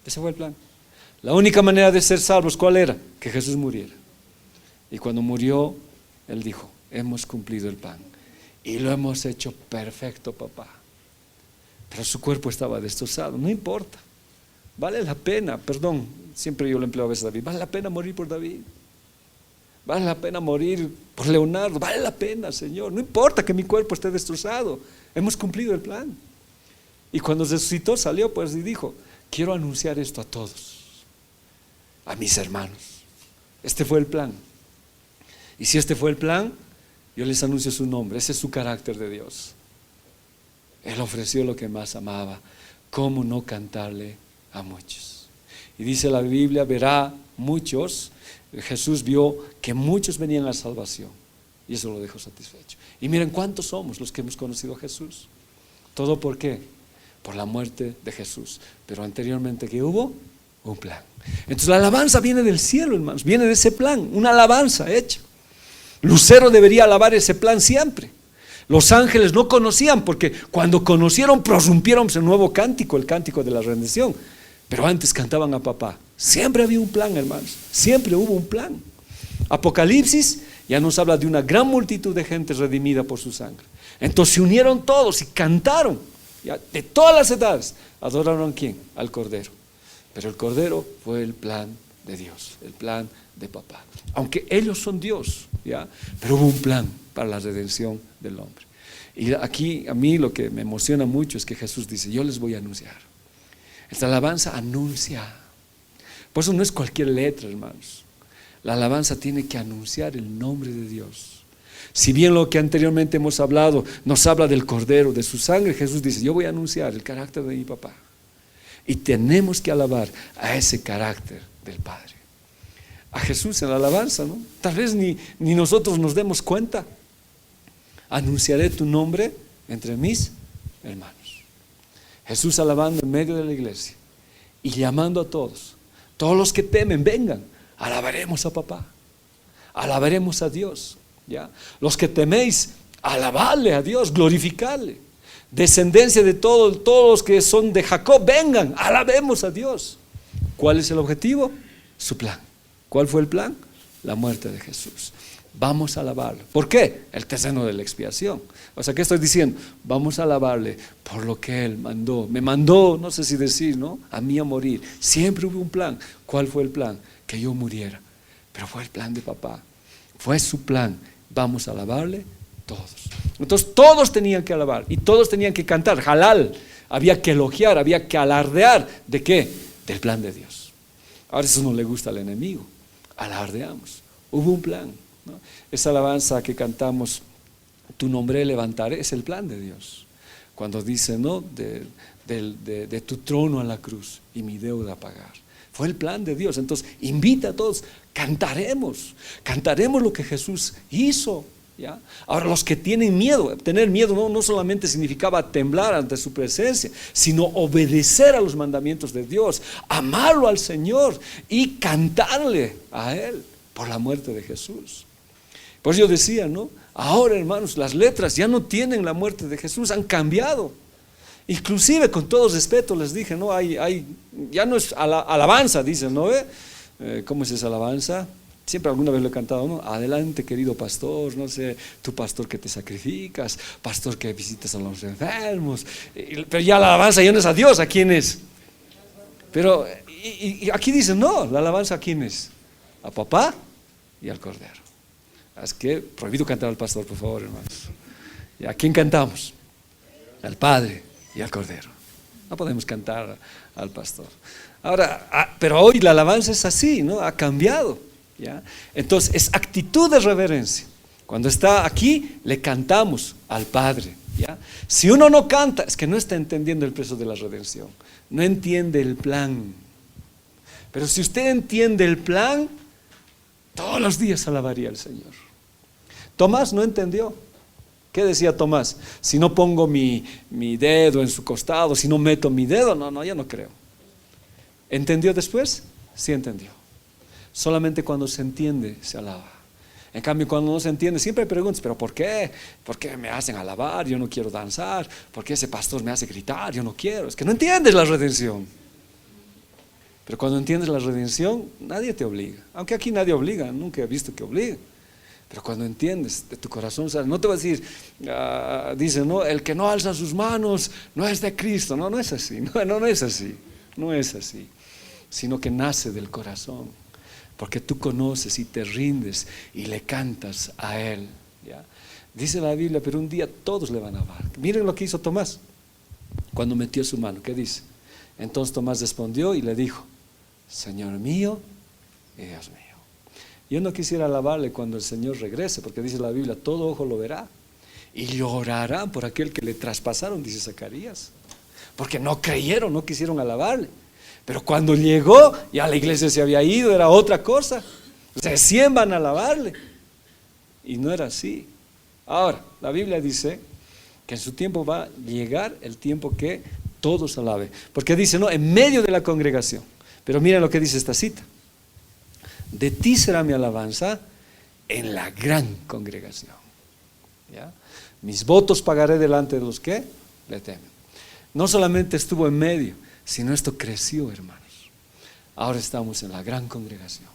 Ese fue el plan. La única manera de ser salvos, ¿cuál era? Que Jesús muriera. Y cuando murió, Él dijo: hemos cumplido el plan. Y lo hemos hecho perfecto, papá. Pero su cuerpo estaba destrozado. No importa. Vale la pena, perdón, siempre yo lo empleo a veces a David. Vale la pena morir por David. Vale la pena morir por Leonardo. Vale la pena, Señor. No importa que mi cuerpo esté destrozado. Hemos cumplido el plan. Y cuando resucitó, salió pues y dijo: quiero anunciar esto a todos, a mis hermanos. Este fue el plan. Y si este fue el plan, yo les anuncio su nombre. Ese es su carácter de Dios. Él ofreció lo que más amaba. ¿Cómo no cantarle a muchos? Y dice la Biblia: verá muchos. Jesús vio que muchos venían a salvación y eso lo dejó satisfecho. Y miren cuántos somos los que hemos conocido a Jesús. ¿Todo por qué? Por la muerte de Jesús. Pero anteriormente, ¿qué hubo? Un plan. Entonces la alabanza viene del cielo, hermanos, viene de ese plan, una alabanza hecha. Lucero debería alabar ese plan siempre. Los ángeles no conocían, porque cuando conocieron prorrumpieron un nuevo cántico, el cántico de la redención. Pero antes cantaban a papá. Siempre había un plan, hermanos, siempre hubo un plan. Apocalipsis ya nos habla de una gran multitud de gente redimida por su sangre. Entonces se unieron todos y cantaron, ya, de todas las edades. ¿Adoraron a quién? Al Cordero. Pero el Cordero fue el plan de Dios, el plan de papá. Aunque ellos son Dios, ¿ya? Pero hubo un plan para la redención del hombre. Y aquí a mí lo que me emociona mucho es que Jesús dice: yo les voy a anunciar. Esta alabanza anuncia. Por eso no es cualquier letra, hermanos. La alabanza tiene que anunciar el nombre de Dios. Si bien lo que anteriormente hemos hablado nos habla del Cordero, de su sangre, Jesús dice: yo voy a anunciar el carácter de mi papá. Y tenemos que alabar a ese carácter del Padre, a Jesús en la alabanza, ¿no? Tal vez ni nosotros nos demos cuenta. Anunciaré tu nombre entre mis hermanos. Jesús alabando en medio de la iglesia y llamando a todos los que temen, vengan, alabaremos a papá, alabaremos a Dios, ¿ya? Los que teméis, alabadle a Dios, glorificarle. Descendencia de todos los que son de Jacob, vengan, alabemos a Dios. ¿Cuál es el objetivo? Su plan. ¿Cuál fue el plan? La muerte de Jesús. Vamos a alabarlo. ¿Por qué? El terreno de la expiación. O sea, ¿qué estoy diciendo? Vamos a alabarle por lo que Él mandó. Me mandó, no sé si decir, ¿no? A mí a morir. Siempre hubo un plan. ¿Cuál fue el plan? Que yo muriera. Pero fue el plan de papá. Fue su plan. Vamos a alabarle todos. Entonces todos tenían que alabar y todos tenían que cantar. Halal. Había que elogiar, había que alardear. ¿De qué? Del plan de Dios. Ahora eso no le gusta al enemigo. Alardeamos. Hubo un plan, ¿no? Esa alabanza que cantamos, tu nombre levantaré, es el plan de Dios. Cuando dice, ¿no? De tu trono a la cruz y mi deuda a pagar. Fue el plan de Dios. Entonces invita a todos, cantaremos lo que Jesús hizo, ¿ya? Ahora los que tienen miedo, tener miedo no solamente significaba temblar ante su presencia, sino obedecer a los mandamientos de Dios, amarlo al Señor y cantarle a Él por la muerte de Jesús. Por eso yo decía, ¿no? Ahora, hermanos, las letras ya no tienen la muerte de Jesús, han cambiado. Inclusive, con todo respeto les dije, ¿no? Ya no es alabanza, dicen, ¿no? ¿Cómo es esa alabanza? Siempre alguna vez lo he cantado, ¿no? Adelante, querido pastor, no sé, tu pastor que te sacrificas, pastor que visitas a los enfermos. Pero ya la alabanza ya no es a Dios, ¿a quién es? Pero y aquí dicen, no, la alabanza ¿a quién es? A papá y al Cordero. Es que prohibido cantar al pastor, por favor, hermanos. ¿Y a quién cantamos? Al Padre y al Cordero. No podemos cantar al pastor. Ahora, pero hoy la alabanza es así, ¿no? Ha cambiado, ¿ya? Entonces es actitud de reverencia. Cuando está aquí, le cantamos al Padre, ¿ya? Si uno no canta, es que no está entendiendo el precio de la redención. No entiende el plan. Pero si usted entiende el plan, todos los días alabaría al Señor. Tomás no entendió. ¿Qué decía Tomás? Si no pongo mi dedo en su costado, si no meto mi dedo, no, yo no creo. ¿Entendió después? Sí entendió. Solamente cuando se entiende, se alaba. En cambio, cuando no se entiende, siempre hay preguntas, ¿pero por qué? ¿Por qué me hacen alabar? Yo no quiero danzar. ¿Por qué ese pastor me hace gritar? Yo no quiero. Es que no entiendes la redención. Pero cuando entiendes la redención, nadie te obliga. Aunque aquí nadie obliga, nunca he visto que obligue. Pero cuando entiendes de tu corazón, no te va a decir, dice, no, el que no alza sus manos no es de Cristo. No es así, no es así, no es así. Sino que nace del corazón, porque tú conoces y te rindes y le cantas a Él, ¿ya? Dice la Biblia, pero un día todos le van a alabar. Miren lo que hizo Tomás cuando metió su mano. ¿Qué dice? Entonces Tomás respondió y le dijo, Señor mío y Dios mío. Yo no quisiera alabarle cuando el Señor regrese, porque dice la Biblia, todo ojo lo verá y llorarán por aquel que le traspasaron, dice Zacarías, porque no creyeron, no quisieron alabarle. Pero cuando llegó, ya la iglesia se había ido, era otra cosa. Recién van a alabarle. Y no era así. Ahora, la Biblia dice que en su tiempo va a llegar el tiempo que todos alaben. Porque dice, no, en medio de la congregación. Pero miren lo que dice esta cita. De ti será mi alabanza en la gran congregación. ¿Ya? Mis votos pagaré delante de los que le temen. No solamente estuvo en medio, sino esto creció, hermanos. Ahora estamos en la gran congregación.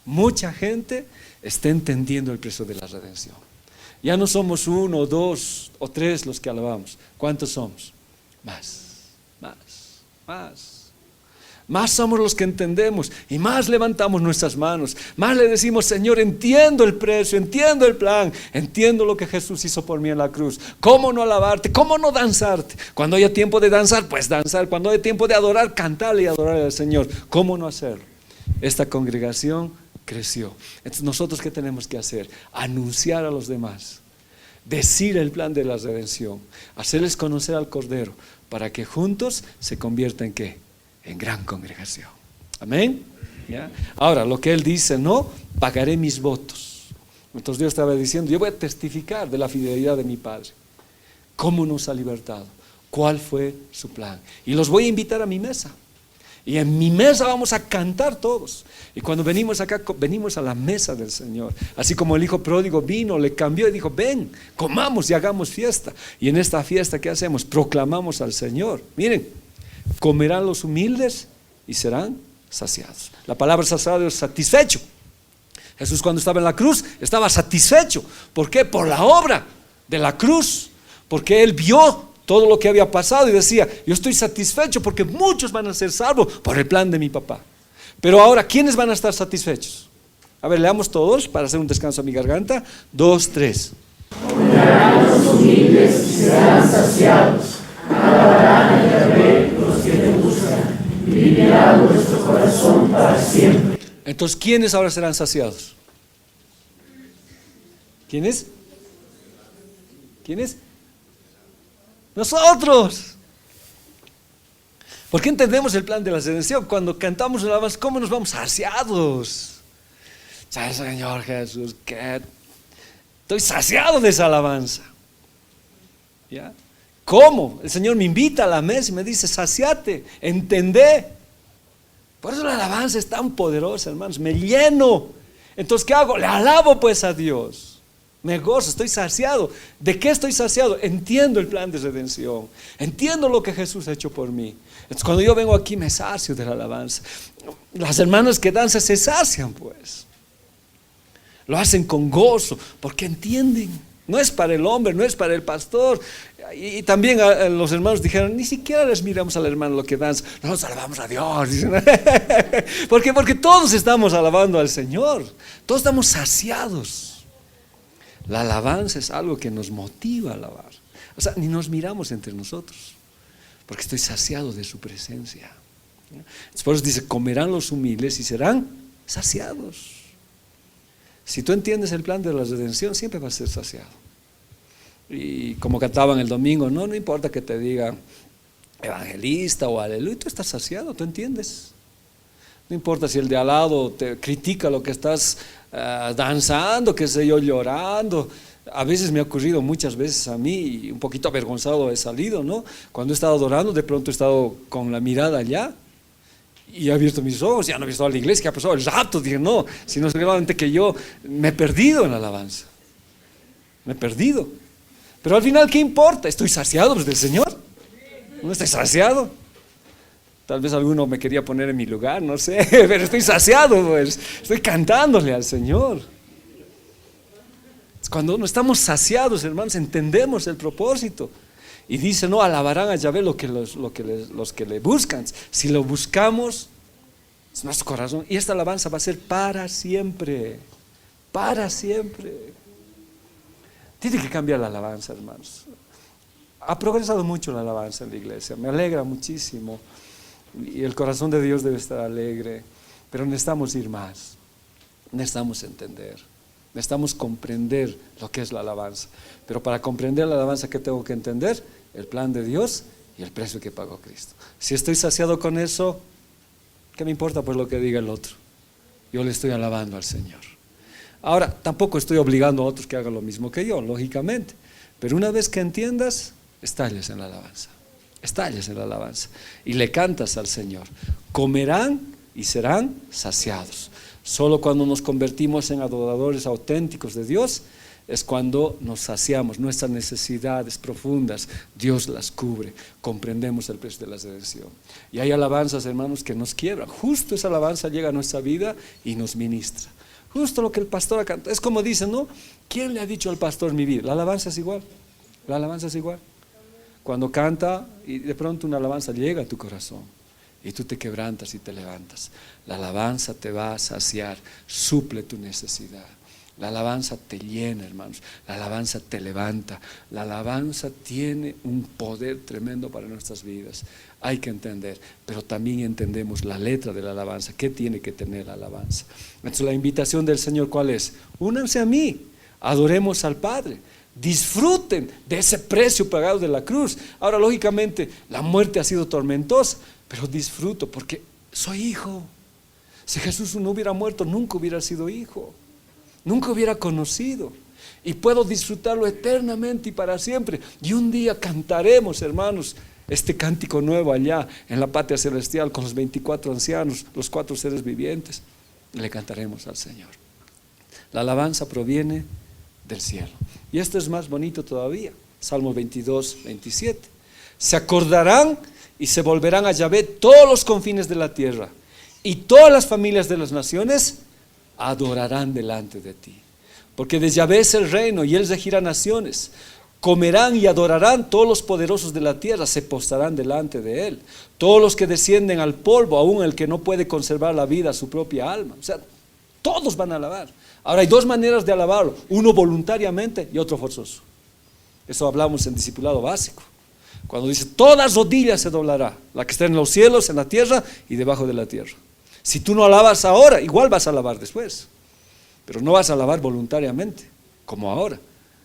Mucha gente está entendiendo el precio de la redención. Ya no somos 1, 2 o 3 los que alabamos. ¿Cuántos somos? Más. Más somos los que entendemos y más levantamos nuestras manos. Más le decimos, Señor, entiendo el precio, entiendo el plan, entiendo lo que Jesús hizo por mí en la cruz. ¿Cómo no alabarte? ¿Cómo no danzarte? Cuando haya tiempo de danzar, pues danzar. Cuando haya tiempo de adorar, cantarle y adorarle al Señor. ¿Cómo no hacerlo? Esta congregación creció. Entonces, ¿nosotros qué tenemos que hacer? Anunciar a los demás, decir el plan de la redención, hacerles conocer al Cordero, para que juntos se convierta en ¿qué? En gran congregación. Amén. ¿Ya? Ahora, lo que él dice, no, pagaré mis votos. Entonces Dios estaba diciendo, yo voy a testificar de la fidelidad de mi Padre. ¿Cómo nos ha libertado? ¿Cuál fue su plan? Y los voy a invitar a mi mesa. Y en mi mesa vamos a cantar todos. Y cuando venimos acá, venimos a la mesa del Señor. Así como el hijo pródigo vino, le cambió y dijo, ven, comamos y hagamos fiesta. Y en esta fiesta, ¿qué hacemos? Proclamamos al Señor. Miren, comerán los humildes y serán saciados. La palabra saciado es satisfecho. Jesús cuando estaba en la cruz estaba satisfecho. ¿Por qué? Por la obra de la cruz. Porque Él vio todo lo que había pasado y decía, yo estoy satisfecho porque muchos van a ser salvos por el plan de mi papá. Pero ahora, ¿quiénes van a estar satisfechos? A ver, leamos todos para hacer un descanso a mi garganta. 2, 3. Comerán los humildes y serán saciados. Alabarán a Yahvé los que te buscan. Vivirá nuestro corazón para siempre. Entonces, ¿quiénes ahora serán saciados? ¿Quiénes? ¿Quiénes? Nosotros. ¿Por qué entendemos el plan de la redención? Cuando cantamos una alabanza, ¿cómo nos vamos saciados? Señor Jesús, que estoy saciado de esa alabanza. ¿Ya? ¿Cómo? El Señor me invita a la mesa y me dice, saciate, entendé. Por eso la alabanza es tan poderosa, hermanos, me lleno. Entonces, ¿qué hago? Le alabo pues a Dios. Me gozo, estoy saciado. ¿De qué estoy saciado? Entiendo el plan de redención. Entiendo lo que Jesús ha hecho por mí. Entonces, cuando yo vengo aquí me sacio de la alabanza. Las hermanas que danzan se sacian pues. Lo hacen con gozo porque entienden. No es para el hombre, no es para el pastor. Y también los hermanos dijeron, ni siquiera les miramos al hermano lo que danza. Nosotros alabamos a Dios. ¿Por qué? Porque todos estamos alabando al Señor. Todos estamos saciados. La alabanza es algo que nos motiva a alabar. O sea, ni nos miramos entre nosotros. Porque estoy saciado de su presencia. Por eso dice, comerán los humildes y serán saciados. Si tú entiendes el plan de la redención, siempre vas a ser saciado. Y como cantaban el domingo, no importa que te diga evangelista o aleluya, tú estás saciado, tú entiendes. No importa si el de al lado te critica lo que estás danzando, qué sé yo, llorando. A veces me ha ocurrido, muchas veces a mí, y un poquito avergonzado he salido, ¿no? Cuando he estado adorando, de pronto he estado con la mirada allá. Y he abierto mis ojos, ya no he visto a la iglesia, que ha pasado el rato, dije no, sino solamente que yo me he perdido en la alabanza. Me he perdido. Pero al final, ¿qué importa? Estoy saciado pues, del Señor. No estoy saciado. Tal vez alguno me quería poner en mi lugar, no sé, pero estoy saciado, pues. Estoy cantándole al Señor. Cuando no estamos saciados, hermanos, entendemos el propósito. Y dice, no, alabarán a Yahvé los que le buscan. Si lo buscamos, es nuestro corazón. Y esta alabanza va a ser para siempre. Para siempre. Tiene que cambiar la alabanza, hermanos. Ha progresado mucho la alabanza en la iglesia. Me alegra muchísimo. Y el corazón de Dios debe estar alegre. Pero necesitamos ir más. Necesitamos entender. Necesitamos comprender lo que es la alabanza. Pero para comprender la alabanza, ¿qué tengo que entender? El plan de Dios y el precio que pagó Cristo. Si estoy saciado con eso, ¿qué me importa pues lo que diga el otro? Yo le estoy alabando al Señor. Ahora, tampoco estoy obligando a otros que hagan lo mismo que yo, lógicamente. Pero una vez que entiendas, estalles en la alabanza. Estalles en la alabanza y le cantas al Señor. Comerán y serán saciados. Solo cuando nos convertimos en adoradores auténticos de Dios es cuando nos saciamos. Nuestras necesidades profundas, Dios las cubre. Comprendemos el precio de la redención. Y hay alabanzas, hermanos, que nos quiebran. Justo esa alabanza llega a nuestra vida y nos ministra. Justo lo que el pastor ha cantado. Es como dicen, ¿no? ¿Quién le ha dicho al pastor mi vida? La alabanza es igual. La alabanza es igual. Cuando canta y de pronto una alabanza llega a tu corazón y tú te quebrantas y te levantas. La alabanza te va a saciar, suple tu necesidad. La alabanza te llena, hermanos. La alabanza te levanta. La alabanza tiene un poder tremendo para nuestras vidas. Hay que entender, pero también entendemos la letra de la alabanza. ¿Qué tiene que tener la alabanza? Entonces la invitación del Señor, ¿cuál es? Únanse a mí, adoremos al Padre. Disfruten de ese precio pagado de la cruz. Ahora, lógicamente, la muerte ha sido tormentosa, pero disfruto porque soy hijo. Si Jesús no hubiera muerto, nunca hubiera sido hijo, nunca hubiera conocido, y puedo disfrutarlo eternamente y para siempre. Y un día cantaremos, hermanos, este cántico nuevo allá en la patria celestial con los 24 ancianos, los 4 seres vivientes, y le cantaremos al Señor. La alabanza proviene del cielo. Y esto es más bonito todavía. Salmo 22, 27. Se acordarán y se volverán a Yahvé todos los confines de la tierra, y todas las familias de las naciones adorarán delante de ti. Porque de Yahvé es el reino y Él regirá naciones. Comerán y adorarán todos los poderosos de la tierra, se postrarán delante de Él. Todos los que descienden al polvo, aún el que no puede conservar la vida a su propia alma. O sea, todos van a alabar. Ahora hay 2 maneras de alabarlo, uno voluntariamente y otro forzoso. Eso hablamos en discipulado básico. Cuando dice, todas rodillas se doblará, la que está en los cielos, en la tierra y debajo de la tierra. Si tú no alabas ahora, igual vas a alabar después. Pero no vas a alabar voluntariamente, como ahora,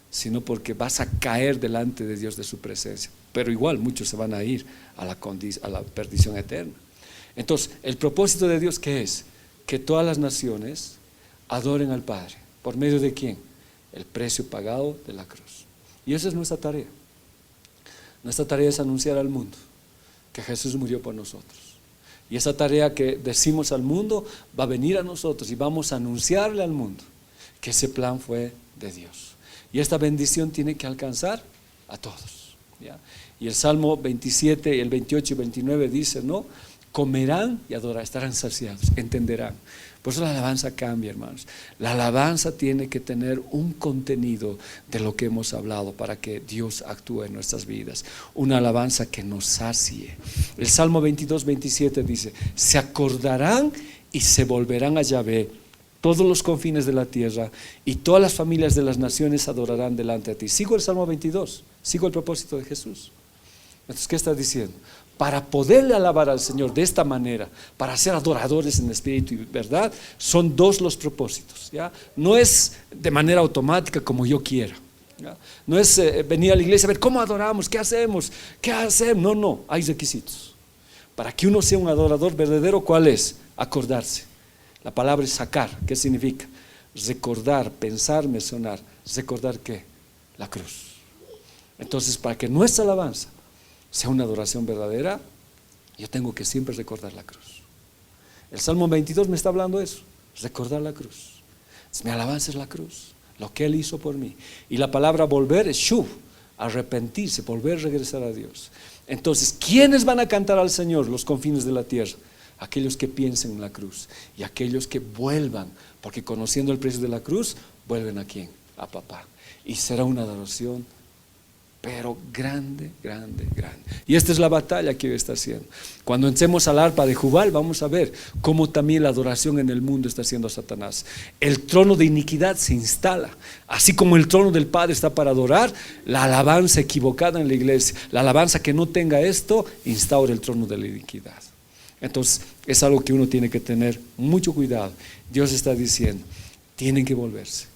sino porque vas a caer delante de Dios, de su presencia. Pero igual muchos se van a ir a la perdición eterna. Entonces, el propósito de Dios, ¿qué es? Que todas las naciones adoren al Padre. ¿Por medio de quién? El precio pagado de la cruz. Y esa es nuestra tarea. Nuestra tarea es anunciar al mundo que Jesús murió por nosotros. Y esa tarea que decimos al mundo va a venir a nosotros y vamos a anunciarle al mundo que ese plan fue de Dios. Y esta bendición tiene que alcanzar a todos, ¿ya? Y el Salmo 27, el 28 y 29 dice, ¿no? Comerán y adorarán, estarán saciados, entenderán. Por eso la alabanza cambia, hermanos. La alabanza tiene que tener un contenido de lo que hemos hablado para que Dios actúe en nuestras vidas. Una alabanza que nos sacie. El Salmo 22, 27 dice, se acordarán y se volverán a Yahvé todos los confines de la tierra, y todas las familias de las naciones adorarán delante de ti. Sigo el Salmo 22, sigo el propósito de Jesús. Entonces, ¿qué está diciendo? Para poderle alabar al Señor de esta manera, para ser adoradores en espíritu y verdad, son 2 los propósitos, ¿ya? No es de manera automática como yo quiera, ¿ya? No es venir a la iglesia a ver cómo adoramos, qué hacemos. No, hay requisitos. Para que uno sea un adorador verdadero, ¿cuál es? Acordarse. La palabra es sacar. ¿Qué significa? Recordar, pensar, mencionar. ¿Recordar qué? La cruz. Entonces, para que nuestra alabanza sea una adoración verdadera, yo tengo que siempre recordar la cruz. El Salmo 22 me está hablando de eso, recordar la cruz. Mi alabanza es la cruz, lo que Él hizo por mí. Y la palabra volver es shuv, arrepentirse, volver a regresar a Dios. Entonces, ¿quiénes van a cantar al Señor los confines de la tierra? Aquellos que piensen en la cruz y aquellos que vuelvan, porque conociendo el precio de la cruz, vuelven ¿a quién? A papá. Y será una adoración, pero grande, grande, grande. Y esta es la batalla que hoy está haciendo. Cuando entremos al arpa de Jubal, vamos a ver cómo también la adoración en el mundo está haciendo a Satanás. El trono de iniquidad se instala. Así como el trono del Padre está para adorar, la alabanza equivocada en la iglesia, la alabanza que no tenga esto, instaura el trono de la iniquidad. Entonces, es algo que uno tiene que tener mucho cuidado. Dios está diciendo, tienen que volverse,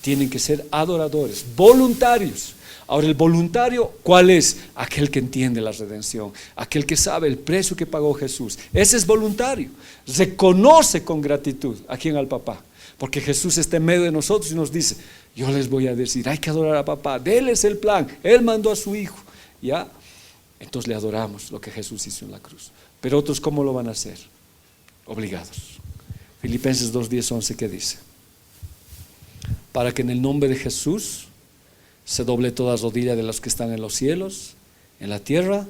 tienen que ser adoradores, voluntarios. Ahora, el voluntario, ¿cuál es? Aquel que entiende la redención, aquel que sabe el precio que pagó Jesús. Ese es voluntario. Reconoce con gratitud a quién, al papá. Porque Jesús está en medio de nosotros y nos dice, yo les voy a decir, hay que adorar a papá, de Él es el plan, Él mandó a su Hijo, ¿ya? Entonces le adoramos lo que Jesús hizo en la cruz. Pero otros, ¿cómo lo van a hacer? Obligados. Filipenses 2, 10, 11, ¿qué dice? Para que en el nombre de Jesús se doble toda rodilla de los que están en los cielos, en la tierra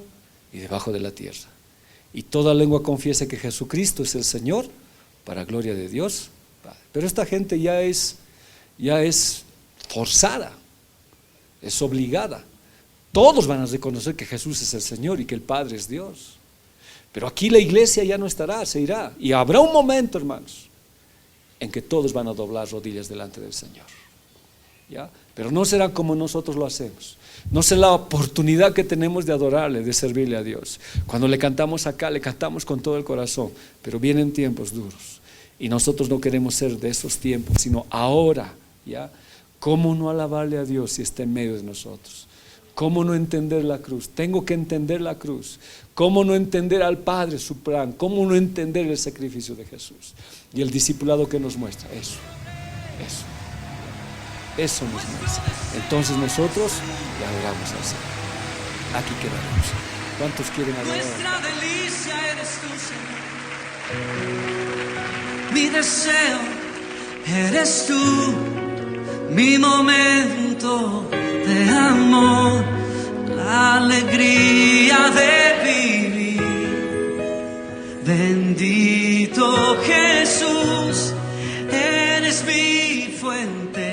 y debajo de la tierra. Y toda lengua confiese que Jesucristo es el Señor, para gloria de Dios Padre. Pero esta gente ya es forzada, es obligada. Todos van a reconocer que Jesús es el Señor y que el Padre es Dios. Pero aquí la iglesia ya no estará, se irá. Y habrá un momento, hermanos, en que todos van a doblar rodillas delante del Señor, ¿ya? Pero no será como nosotros lo hacemos. No será la oportunidad que tenemos de adorarle, de servirle a Dios. Cuando le cantamos acá, le cantamos con todo el corazón, pero vienen tiempos duros y nosotros no queremos ser de esos tiempos, sino ahora, ¿ya? ¿Cómo no alabarle a Dios si está en medio de nosotros? ¿Cómo no entender la cruz? Tengo que entender la cruz. ¿Cómo no entender al Padre su plan? ¿Cómo no entender el sacrificio de Jesús? Y el discipulado que nos muestra, eso nos muestra. Entonces nosotros le adoramos al Señor. Aquí quedaremos. ¿Cuántos quieren adorar? Nuestra delicia eres tú, Señor. Mi deseo eres tú. Mi momento de amor, la alegría de vivir. Bendito Jesús, eres mi fuente